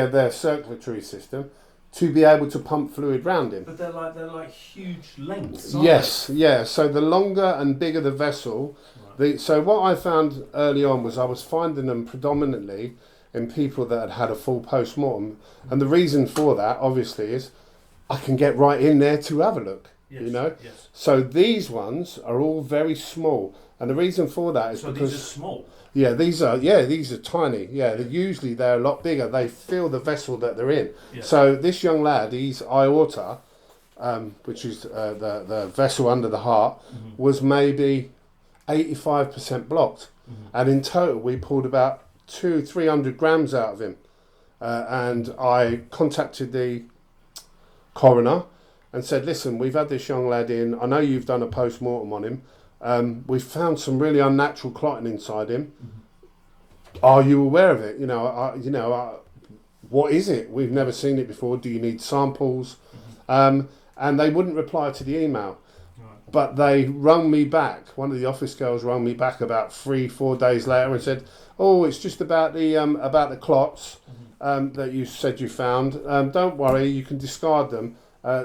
their circulatory system, to be able to pump fluid round him. But they're like huge lengths. Yes, yeah. So the longer and bigger the vessel, so what I found early on was I was finding them predominantly in people that had a full post-mortem, and the reason for that obviously is I can get right in there to have a look. You know, so these ones are all very small, and the reason for that is because these are small. These are tiny. Usually they're a lot bigger. They fill the vessel that they're in. So this young lad, his aorta, which is the vessel under the heart, was maybe 85% blocked, and in total we pulled about 200-300 grams out of him, and I contacted the coroner and said, listen, we've had this young lad in, I know you've done a post-mortem on him, we've found some really unnatural clotting inside him. Are you aware of it? What is it? We've never seen it before. Do you need samples? And they wouldn't reply to the email. But they rung me back. One of the office girls rung me back about 3-4 days later and said, oh, it's just about the clots that you said you found. Don't worry, you can discard them.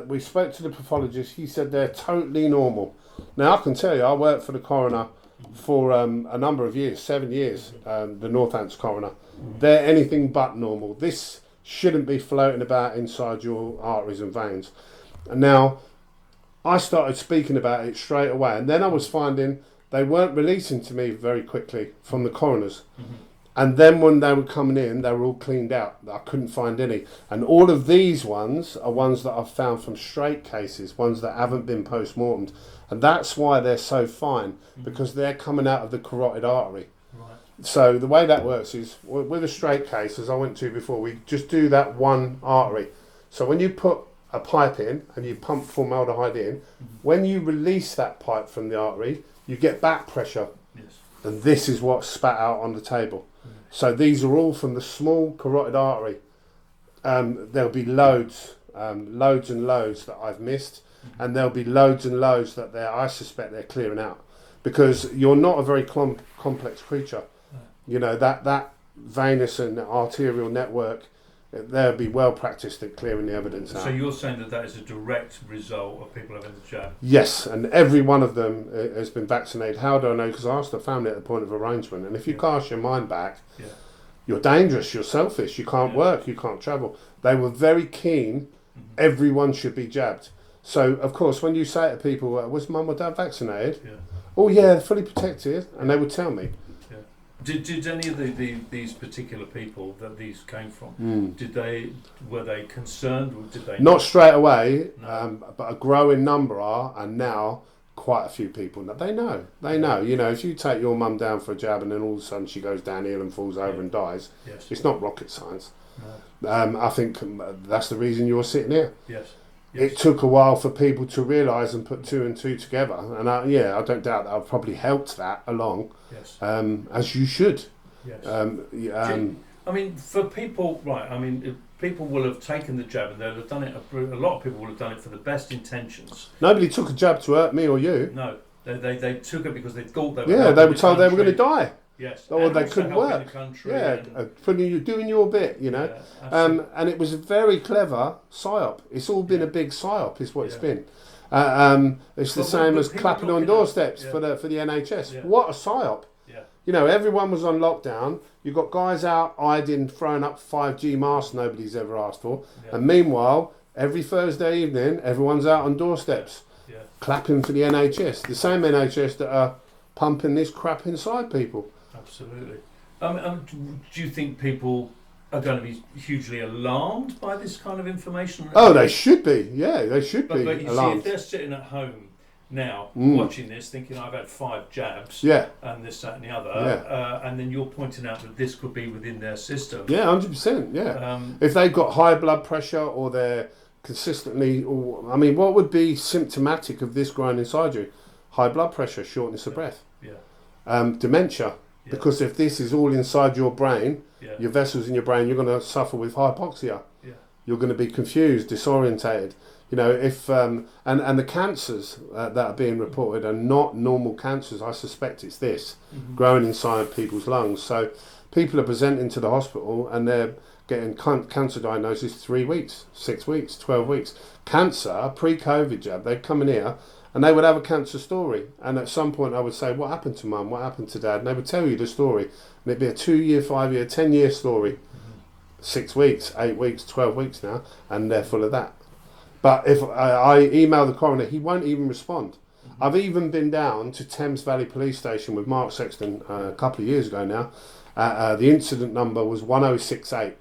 We spoke to the pathologist. He said they're totally normal. Now, I can tell you, I worked for the coroner for a number of years, 7 years, the Northants coroner. They're anything but normal. This shouldn't be floating about inside your arteries and veins. And now, I started speaking about it straight away, and then I was finding they weren't releasing to me very quickly from the coroners. And then when they were coming in, they were all cleaned out. I couldn't find any. And all of these ones are ones that I've found from straight cases, ones that haven't been post-mortemed. And that's why they're so fine, because they're coming out of the carotid artery. So the way that works is, with a straight case, as I went to before, we just do that one artery. So when you put a pipe in and you pump formaldehyde in, when you release that pipe from the artery, you get back pressure. And this is what's spat out on the table. So these are all from the small carotid artery. There'll be loads and loads that I've missed, and there'll be loads and loads that I suspect they're clearing out, because you're not a very complex creature. You know, that venous and arterial network, they'll be well practiced at clearing the evidence out. So you're saying that is a direct result of people having the jab? Yes, and every one of them has been vaccinated. How do I know? Because I asked the family at the point of arrangement, and if you cast your mind back, you're dangerous, you're selfish, you can't work, you can't travel. They were very keen, everyone should be jabbed. So, of course, when you say to people, was mum or dad vaccinated? Oh yeah, they're fully protected, and they would tell me. Did any of these particular people that these came from, were they concerned, or did they not straight away? No. But a growing number are, and now quite a few people. They know. You know, if you take your mum down for a jab and then all of a sudden she goes downhill and falls over and dies, it's not rocket science. No. I think that's the reason you're sitting here. Yes. It took a while for people to realise and put two and two together, and I don't doubt that I've probably helped that along, as you should. Yes. I mean, for people, right? I mean, people will have taken the jab and they'll have done it. A lot of people will have done it for the best intentions. Nobody took a jab to hurt me or you. No, they took it because they thought they were. Yeah, they were told they were going to die. Yes, or they couldn't work. Doing your bit, you know. Yeah, and it was a very clever psyop. It's all been a big psyop, is what it's been. It's the same as clapping on doorsteps for the NHS. Yeah. What a psyop! Yeah. You know, everyone was on lockdown. You've got guys out hiding, throwing up 5G masks nobody's ever asked for, and meanwhile, every Thursday evening, everyone's out on doorsteps clapping for the NHS. The same NHS that are pumping this crap inside people. Absolutely. Do you think people are going to be hugely alarmed by this kind of information? Oh, they should be. Yeah, they should be but you alarmed. See, if they're sitting at home now watching this, thinking I've had 5 jabs, and this, that, and the other, and then you're pointing out that this could be within their system. Yeah, 100%. Yeah. If they've got high blood pressure or they're consistently, I mean, what would be symptomatic of this growing inside you? High blood pressure, shortness of breath, dementia. Yeah. Because if this is all inside your brain, your vessels in your brain, you're going to suffer with hypoxia. Yeah. You're going to be confused, disorientated. You know, if and the cancers that are being reported are not normal cancers. I suspect it's this growing inside people's lungs. So people are presenting to the hospital and they're getting cancer diagnosis 3 weeks, 6 weeks, 12 weeks. Cancer, pre-COVID jab, they'd come in here and they would have a cancer story. And at some point I would say, what happened to mum? What happened to dad? And they would tell you the story. And it'd be a 2-year, 5-year, 10-year story. 6 weeks, 8 weeks, 12 weeks now. And they're full of that. But if I email the coroner, he won't even respond. I've even been down to Thames Valley Police Station with Mark Sexton a couple of years ago now. The incident number was 1068.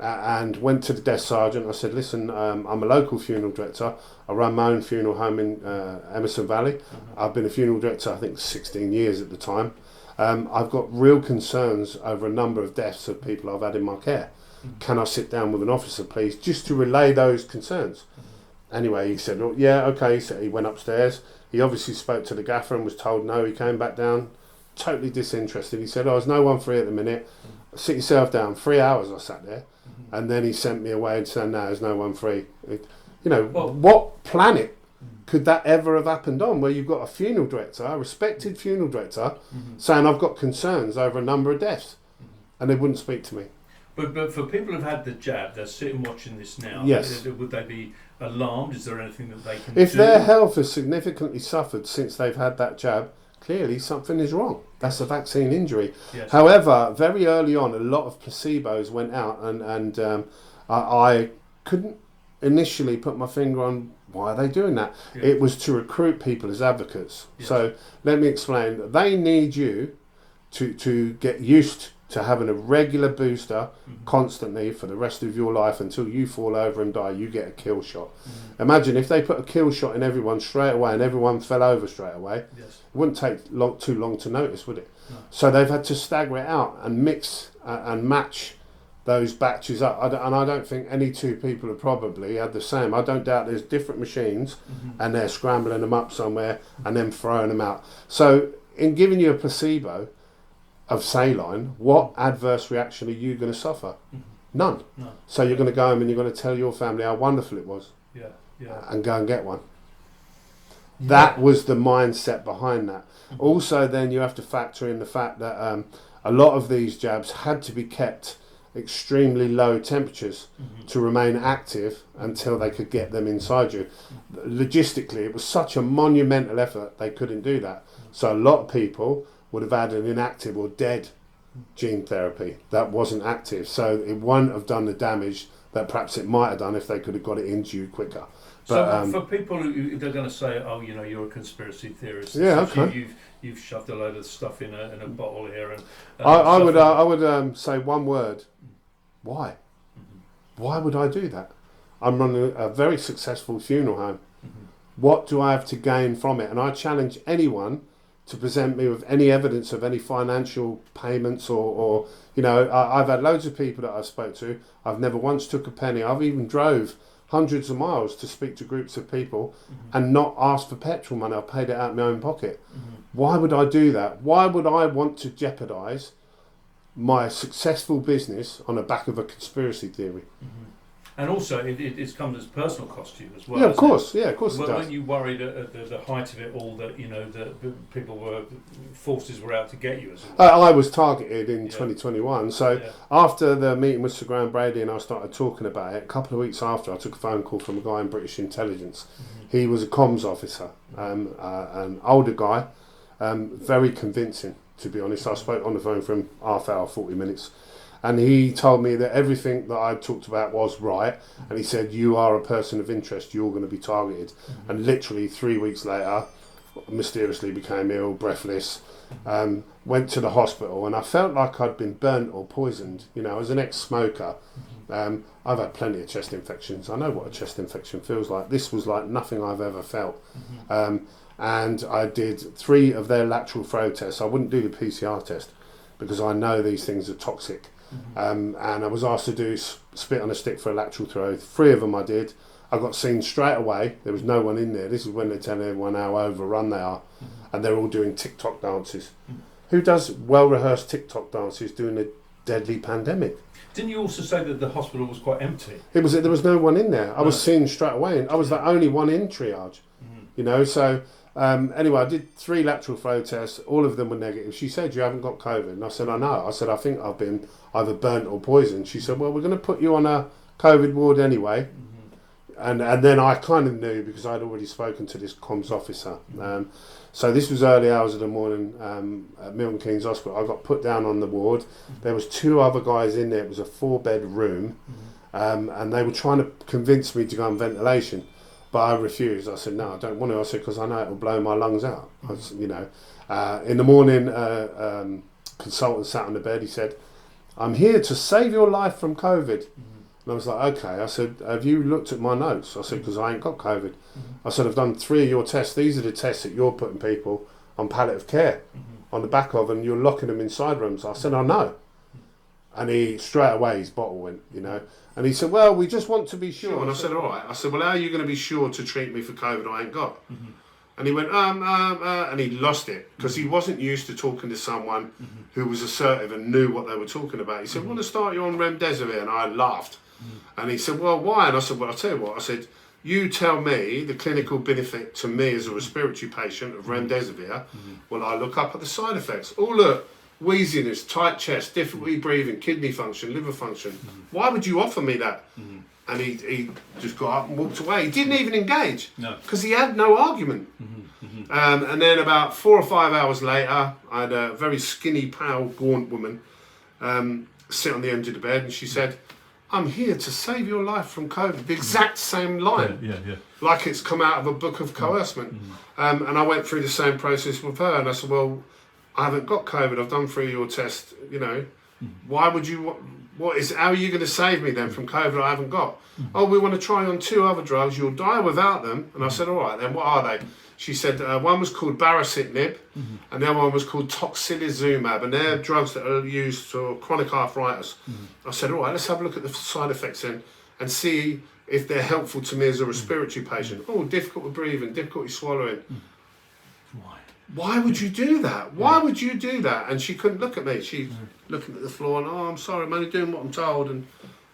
And went to the desk sergeant. I said, listen, I'm a local funeral director. I run my own funeral home in Emerson Valley. I've been a funeral director, I think, 16 years at the time. I've got real concerns over a number of deaths of people I've had in my care. Can I sit down with an officer, please, just to relay those concerns? Anyway, he said, oh, yeah, okay. So he went upstairs. He obviously spoke to the gaffer and was told no. He came back down, totally disinterested. He said, oh, there's no one free at the minute. Sit yourself down. 3 hours I sat there. And then he sent me away and said, no, there's no one free. You know, what planet could that ever have happened on, where you've got a funeral director, a respected funeral director, saying I've got concerns over a number of deaths, and they wouldn't speak to me. But for people who've had the jab, they're sitting watching this now. Yes. Would they be alarmed? Is there anything that they can do? If do? their health has significantly suffered since they've had that jab, clearly something is wrong. That's a vaccine injury. Yes. However, very early on, a lot of placebos went out, and I couldn't initially put my finger on why are they doing that. Yeah. It was to recruit people as advocates. Yes. So let me explain. They need you to get used to having a regular booster constantly for the rest of your life until you fall over and die. You get a kill shot. Imagine if they put a kill shot in everyone straight away and everyone fell over straight away. Yes. It wouldn't take too long to notice, would it? No. So they've had to stagger it out and mix and match those batches up. And I don't think any two people have probably had the same. I don't doubt there's different machines and they're scrambling them up somewhere and then throwing them out. So in giving you a placebo of saline, what adverse reaction are you going to suffer? None. No. So you're going to go home and you're going to tell your family how wonderful it was. And go and get one. That was the mindset behind that. Also, then you have to factor in the fact that a lot of these jabs had to be kept extremely low temperatures to remain active until they could get them inside you. Logistically, it was such a monumental effort, they couldn't do that. So a lot of people would have had an inactive or dead gene therapy that wasn't active. So it won't have done the damage that perhaps it might have done if they could have got it into you quicker. But, so for people who they're going to say, oh, you know, you're a conspiracy theorist. Yeah, okay. You've shoved a load of stuff in a bottle here. And I would say one word. Why? Why would I do that? I'm running a very successful funeral home. What do I have to gain from it? And I challenge anyone to present me with any evidence of any financial payments or you know, I've had loads of people that I've spoke to. I've never once took a penny. I've even drove hundreds of miles to speak to groups of people and not ask for petrol money. I paid it out of my own pocket. Why would I do that? Why would I want to jeopardise my successful business on the back of a conspiracy theory. And also, it comes as personal cost to you as well. Yeah, of course. Yeah, of course it does. Weren't you worried at the height of it all that forces were out to get you? I was targeted in 2021. So after the meeting with Sir Graham Brady and I started talking about it, a couple of weeks after, I took a phone call from a guy in British intelligence. He was a comms officer, an older guy, very convincing, to be honest. I spoke on the phone for him half hour, 40 minutes. And he told me that everything that I talked about was right. And he said, you are a person of interest, you're going to be targeted. And literally 3 weeks later, mysteriously became ill, breathless, went to the hospital. And I felt like I'd been burnt or poisoned. You know, as an ex-smoker, I've had plenty of chest infections. I know what a chest infection feels like. This was like nothing I've ever felt. And I did 3 of their lateral flow tests. I wouldn't do the PCR test because I know these things are toxic. And I was asked to do spit on a stick for a lateral throw. 3 of them I did. I got seen straight away. There was no one in there. This is when they tell everyone how overrun they are. And they're all doing TikTok dances. Who does well-rehearsed TikTok dances during a deadly pandemic? Didn't you also say that the hospital was quite empty? There was no one in there. I was seen straight away. And I was the only one in triage. You know, so... anyway, I did 3 lateral flow tests. All of them were negative. She said, you haven't got COVID. And I said, I know. I said, I think I've been either burnt or poisoned. She said, well, we're going to put you on a COVID ward anyway. And then I kind of knew because I'd already spoken to this comms officer. So this was early hours of the morning at Milton Keynes Hospital. I got put down on the ward. There was 2 other guys in there. It was a 4-bed room. And they were trying to convince me to go on ventilation. But I refused. I said, no, I don't want to. I said, because I know it will blow my lungs out. I was, you know, in the morning, consultant sat on the bed. He said, I'm here to save your life from COVID. And I was like, okay. I said, have you looked at my notes? I said, because I ain't got COVID. I said, I've done 3 of your tests. These are the tests that you're putting people on palliative care on the back of, and you're locking them inside rooms. I said, I know. And he, straight away, his bottle went, you know. And he said, well, we just want to be sure. And I said, all right. I said, well, how are you going to be sure to treat me for COVID I ain't got? And he went, and he lost it because he wasn't used to talking to someone who was assertive and knew what they were talking about. He said, I want to start you on remdesivir. And I laughed. And he said, well, why? And I said, well, I'll tell you what. I said, you tell me the clinical benefit to me as a respiratory patient of remdesivir. Well, I look up at the side effects. Oh, look. Wheeziness, tight chest, difficulty breathing, kidney function, liver function. Why would you offer me that? And he just got up and walked away. He didn't even engage because he had no argument. And then about 4 or 5 hours later, I had a very skinny, pale, gaunt woman sit on the edge of the bed, and she said, I'm here to save your life from COVID. The exact same line. Like it's come out of a book of coercement. And I went through the same process with her, and I said, well, I haven't got COVID. I've done 3 of your tests. You know, why would you? How are you going to save me then from COVID I haven't got? Oh, we want to try on 2 other drugs. You'll die without them. And I said, all right, then what are they? She said one was called baricitinib, and the other one was called tocilizumab, and they're drugs that are used for chronic arthritis. I said, all right, let's have a look at the side effects then and see if they're helpful to me as a respiratory patient. Oh, difficulty breathing, difficulty swallowing. Why would you do that? Why would you do that? And she couldn't look at me. She's looking at the floor and, I'm sorry, I'm only doing what I'm told. And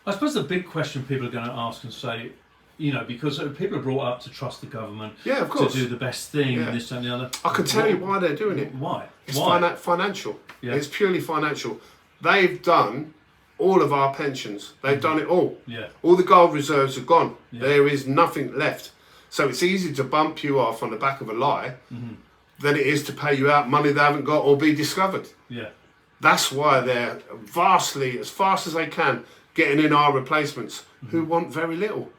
I suppose the big question people are going to ask and say, you know, because people are brought up to trust the government, of course, to do the best thing, and this and the other. I can tell you why they're doing it. Why? It's financial. It's purely financial. They've done all of our pensions. They've done it all. All the gold reserves are gone. There is nothing left. So it's easy to bump you off on the back of a lie than it is to pay you out money they haven't got or be discovered. That's why they're vastly, as fast as they can, getting in our replacements who want very little.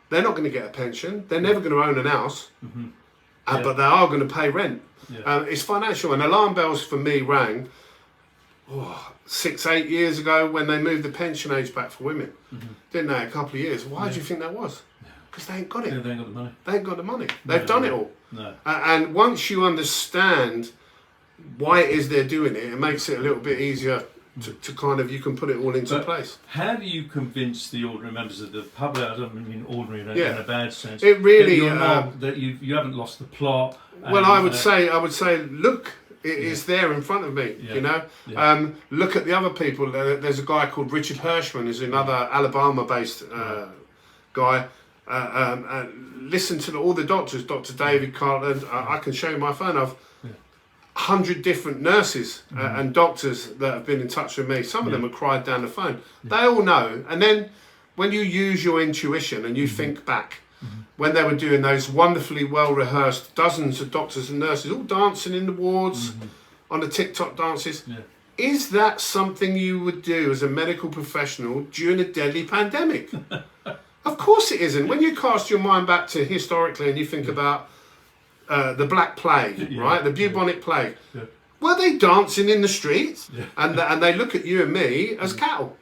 They're not going to get a pension. They're never going to own an house, but they are going to pay rent. It's financial, and alarm bells for me rang 6-8 years ago when they moved the pension age back for women. Didn't they? A couple of years. Why do you think that was? Because they ain't got it. They ain't got the money. They ain't got the money. They've done it all. And once you understand why it is they're doing it, it makes it a little bit easier to kind of, you can put it all into place. How do you convince the ordinary members of the public, I don't mean ordinary in a bad sense, it really, that you haven't lost the plot? Well, I would say, look It is there in front of me, Yeah. you know. Yeah. Look at the other people. There's a guy called Richard Hirschman, who's another Alabama-based guy. Listen to all the doctors, Dr. David Cartland. I can show you my phone. I've 100 different nurses and doctors that have been in touch with me. Some of them have cried down the phone. They all know. And then when you use your intuition and you think back, when they were doing those wonderfully well-rehearsed dozens of doctors and nurses all dancing in the wards on the TikTok dances, is that something you would do as a medical professional during a deadly pandemic? Of course it isn't. When you cast your mind back to historically and you think about the Black Plague, right? The bubonic plague. Yeah. Were they dancing in the streets? And they look at you and me as cattle.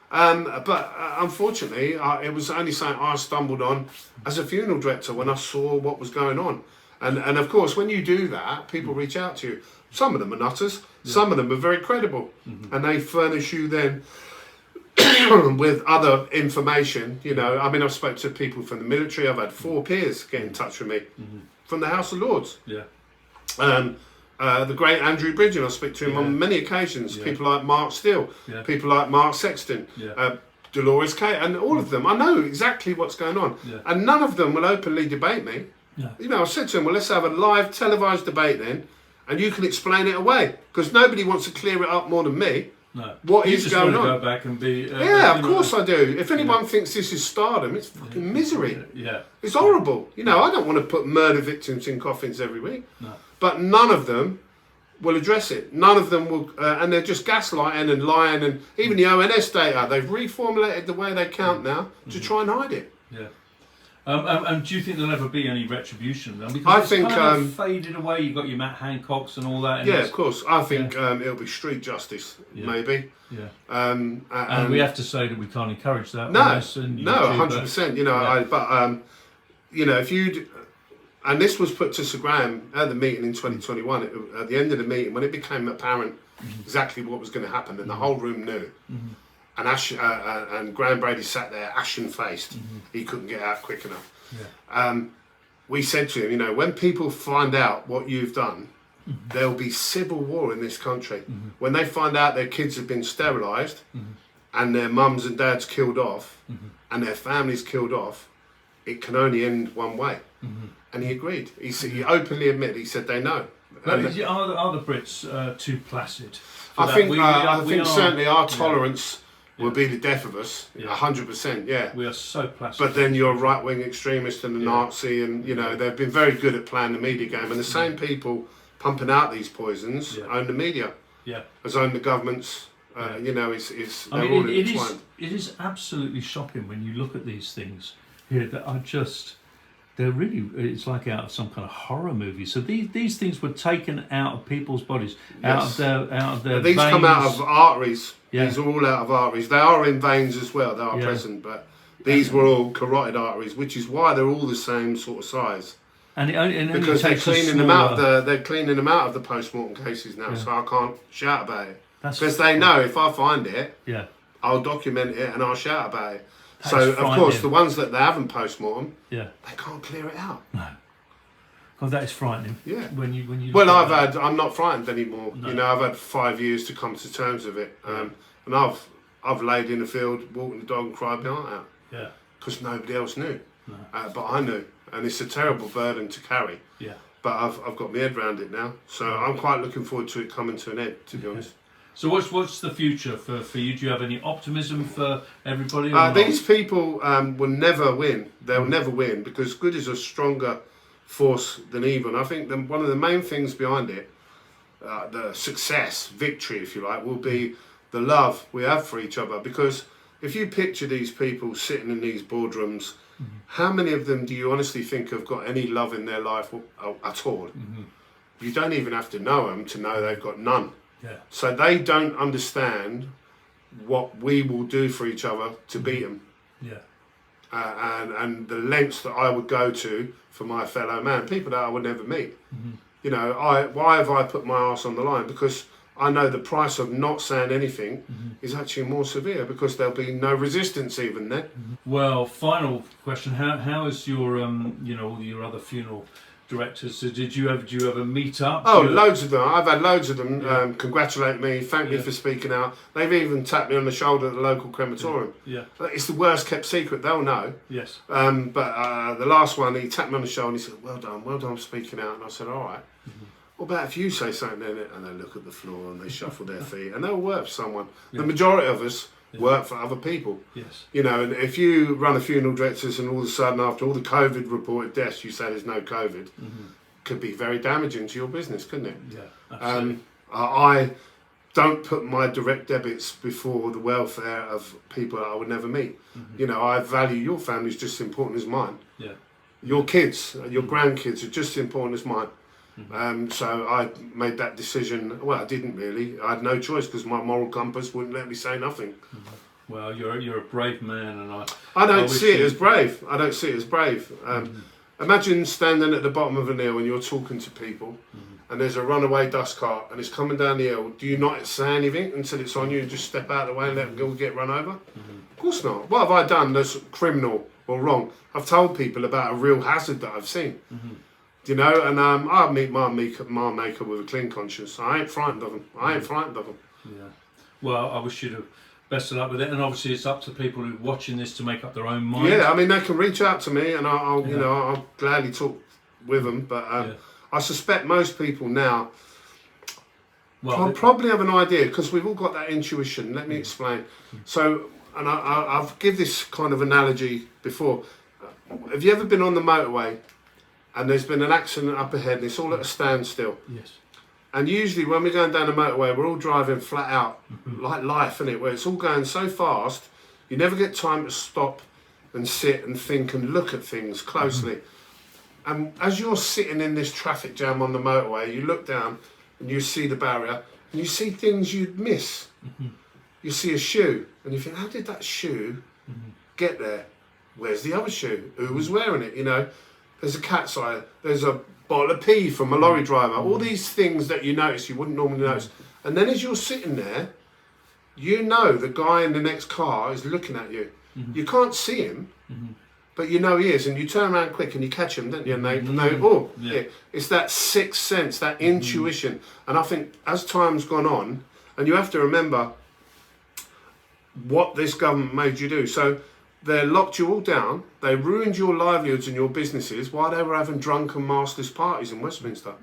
But unfortunately, it was only something I stumbled on as a funeral director when I saw what was going on. And of course, when you do that, people reach out to you. Some of them are nutters. Some of them are very credible. And they furnish you then with other information. You know, I mean, I've spoken to people from the military. I've had 4 peers get in touch with me from the House of Lords. The great Andrew Bridgen, I speak to him on many occasions. People like Mark Steele, people like Mark Sexton, Dolores Kay, and all of them. I know exactly what's going on. And none of them will openly debate me. You know, I said to them, well, let's have a live televised debate then, and you can explain it away. Because nobody wants to clear it up more than me. No. What you is just going want on? to go back and be... of course I do. If anyone thinks this is stardom, it's fucking misery. It's horrible. You know, I don't want to put murder victims in coffins every week. But none of them will address it. None of them will... and they're just gaslighting and lying. And even the ONS data, they've reformulated the way they count now to try and hide it. And do you think there'll ever be any retribution then? Because I it's think kind of faded away. You've got your Matt Hancocks and all that. And of course. I think it'll be street justice, maybe. And we have to say that we can't encourage that. No, YouTube, 100%. You know, you know, if you'd... And this was put to Sir Graham at the meeting in 2021. At the end of the meeting, when it became apparent exactly what was going to happen, and the whole room knew. And and Graham Brady sat there ashen-faced. He couldn't get out quick enough. We said to him, you know, when people find out what you've done, there'll be civil war in this country. When they find out their kids have been sterilised and their mums and dads killed off and their families killed off, it can only end one way. And he agreed. He openly admitted. He said they know. Are the Brits too placid? I think certainly our tolerance will be the death of us, 100%, We are so placid. But then you're a right-wing extremist and a Nazi, and you know they've been very good at playing the media game. And the same people pumping out these poisons own the media, as own the governments. You know, they're all intertwined. It is absolutely shocking when you look at these things here that are just. They're really, it's like out of some kind of horror movie. So these things were taken out of people's bodies, out of their These veins. come out of arteries. These are all out of arteries. They are in veins as well. They are present, but these were all carotid arteries, which is why they're all the same sort of size. Because they're cleaning them out. They're cleaning them out of the postmortem cases now, so I can't shout about it. Because they know if I find it, I'll document it and I'll shout about it. So, of course, the ones that they haven't post-mortem, they can't clear it out. No. God, that is frightening. Yeah. When you well, I'm not frightened anymore. No. You know, I've had 5 years to come to terms with it. And I've laid in the field, walking the dog and cried my heart out. Yeah. Because nobody else knew. No. But I knew. And it's a terrible burden to carry. Yeah. But I've got my head around it now. So I'm quite looking forward to it coming to an end, to be honest. So what's the future for you? Do you have any optimism for everybody? These people will never win. They'll never win because good is a stronger force than evil. And I think one of the main things behind it, the success, victory, if you like, will be the love we have for each other. Because if you picture these people sitting in these boardrooms, how many of them do you honestly think have got any love in their life at all? You don't even have to know them to know they've got none. Yeah. So they don't understand what we will do for each other to beat them. Yeah. And the lengths that I would go to for my fellow man, people that I would never meet. You know, why have I put my arse on the line? Because I know the price of not saying anything is actually more severe because there'll be no resistance even then. Well, final question: How is your all your other funeral directors. So do you ever meet up? Oh, loads of them. I've had loads of them congratulate me, thank me for speaking out. They've even tapped me on the shoulder at the local crematorium. Yeah. It's the worst kept secret, they'll know. Yes. But the last one, he tapped me on the shoulder and he said, well done for speaking out. And I said, all right. What about if you say something in it? And they look at the floor and they shuffle their feet and they'll work for someone. The majority of us work for other people. Yes. You know, and if you run a funeral directors and all of a sudden after all the COVID reported deaths, you say there's no COVID, could be very damaging to your business, couldn't it? Yeah, absolutely. I don't put my direct debits before the welfare of people that I would never meet. You know, I value your family as just as important as mine. Yeah. Your kids, your grandkids are just as important as mine. So I made that decision. Well, I didn't really. I had no choice because my moral compass wouldn't let me say nothing. Well, you're a brave man, and I don't see it as brave. I don't see it as brave. Imagine standing at the bottom of an hill and you're talking to people, and there's a runaway dust cart and it's coming down the hill. Do you not say anything until it's on you and just step out of the way and let it go get run over? Of course not. What have I done that's criminal or wrong? I've told people about a real hazard that I've seen. You know, and I meet my maker with a clean conscience. I ain't frightened of them. Yeah. Well, I wish you the best of luck with it, and obviously it's up to people who are watching this to make up their own mind. Yeah, I mean they can reach out to me, and I'll you know I'll gladly talk with them. But I suspect most people now probably have an idea because we've all got that intuition. Let me explain. So, and I've give this kind of analogy before. Have you ever been on the motorway? And there's been an accident up ahead and it's all at a standstill. Yes. And usually when we're going down the motorway, we're all driving flat out, like life, isn't it? Where it's all going so fast, you never get time to stop and sit and think and look at things closely. And as you're sitting in this traffic jam on the motorway, you look down and you see the barrier and you see things you'd miss. You see a shoe and you think, how did that shoe get there? Where's the other shoe? Who was wearing it, you know? There's a cat's eye, there's a bottle of pee from a lorry driver, all these things that you notice you wouldn't normally notice. And then as you're sitting there, you know the guy in the next car is looking at you. You can't see him, but you know he is. And you turn around quick and you catch him, don't you? And they know, it's that sixth sense, that intuition. And I think as time's gone on, and you have to remember what this government made you do. So they locked you all down. They ruined your livelihoods and your businesses while they were having drunken maskless parties in Westminster.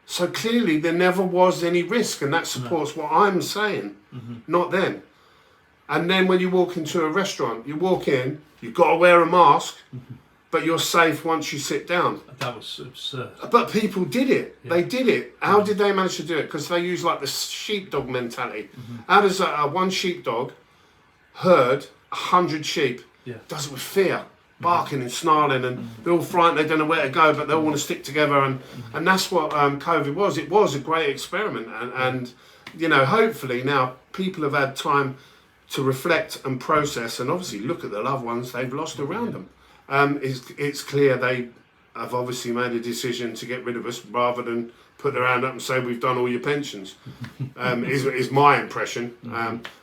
So clearly there never was any risk, and that supports what I'm saying, not them. And then when you walk into a restaurant, you walk in, you've got to wear a mask, but you're safe once you sit down. That was absurd. But people did it. Yeah. They did it. How did they manage to do it? Because they use like the sheepdog mentality. How does one sheepdog herd 100 sheep, does it with fear, barking and snarling, and they're all frightened, they don't know where to go, but they all want to stick together, and that's what COVID was. It was a great experiment, and you know, hopefully now people have had time to reflect and process, and obviously look at the loved ones they've lost around them. It's clear they have obviously made a decision to get rid of us rather than put their hand up and say we've done all your pensions, is my impression.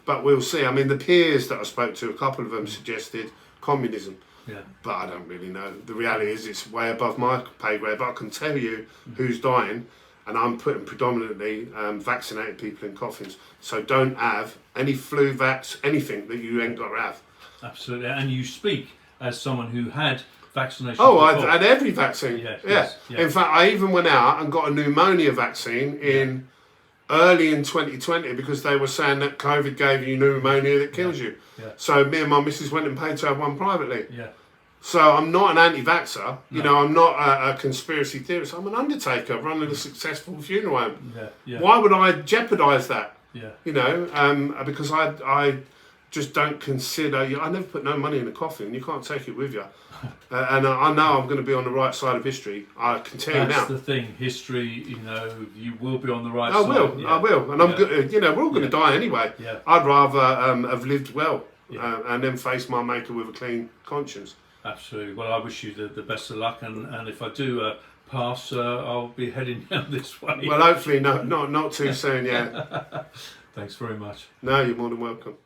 But we'll see. I mean, the peers that I spoke to, a couple of them suggested communism. But I don't really know. The reality is it's way above my pay grade, but I can tell you who's dying, and I'm putting predominantly vaccinated people in coffins. So don't have any flu vax, anything that you ain't got to have. Absolutely. And you speak as someone who had vaccination. I had every vaccine. Yes. In fact, I even went out and got a pneumonia vaccine in early in 2020 because they were saying that COVID gave you pneumonia that kills you. So me and my missus went and paid to have one privately. So I'm not an anti-vaxxer. You know, I'm not a conspiracy theorist. I'm an undertaker running a successful funeral home. Why would I jeopardise that? You know, because I just don't consider. I never put no money in a coffin. You can't take it with you. And I know I'm going to be on the right side of history. I can tell you now. That's the thing. History, you know, you will be on the right side. I will. And I'm good. You know, we're all going to die anyway. I'd rather have lived well and then face my maker with a clean conscience. Absolutely. Well, I wish you the best of luck. And if I do pass, I'll be heading down this way. Well, hopefully not too soon, Thanks very much. No, you're more than welcome.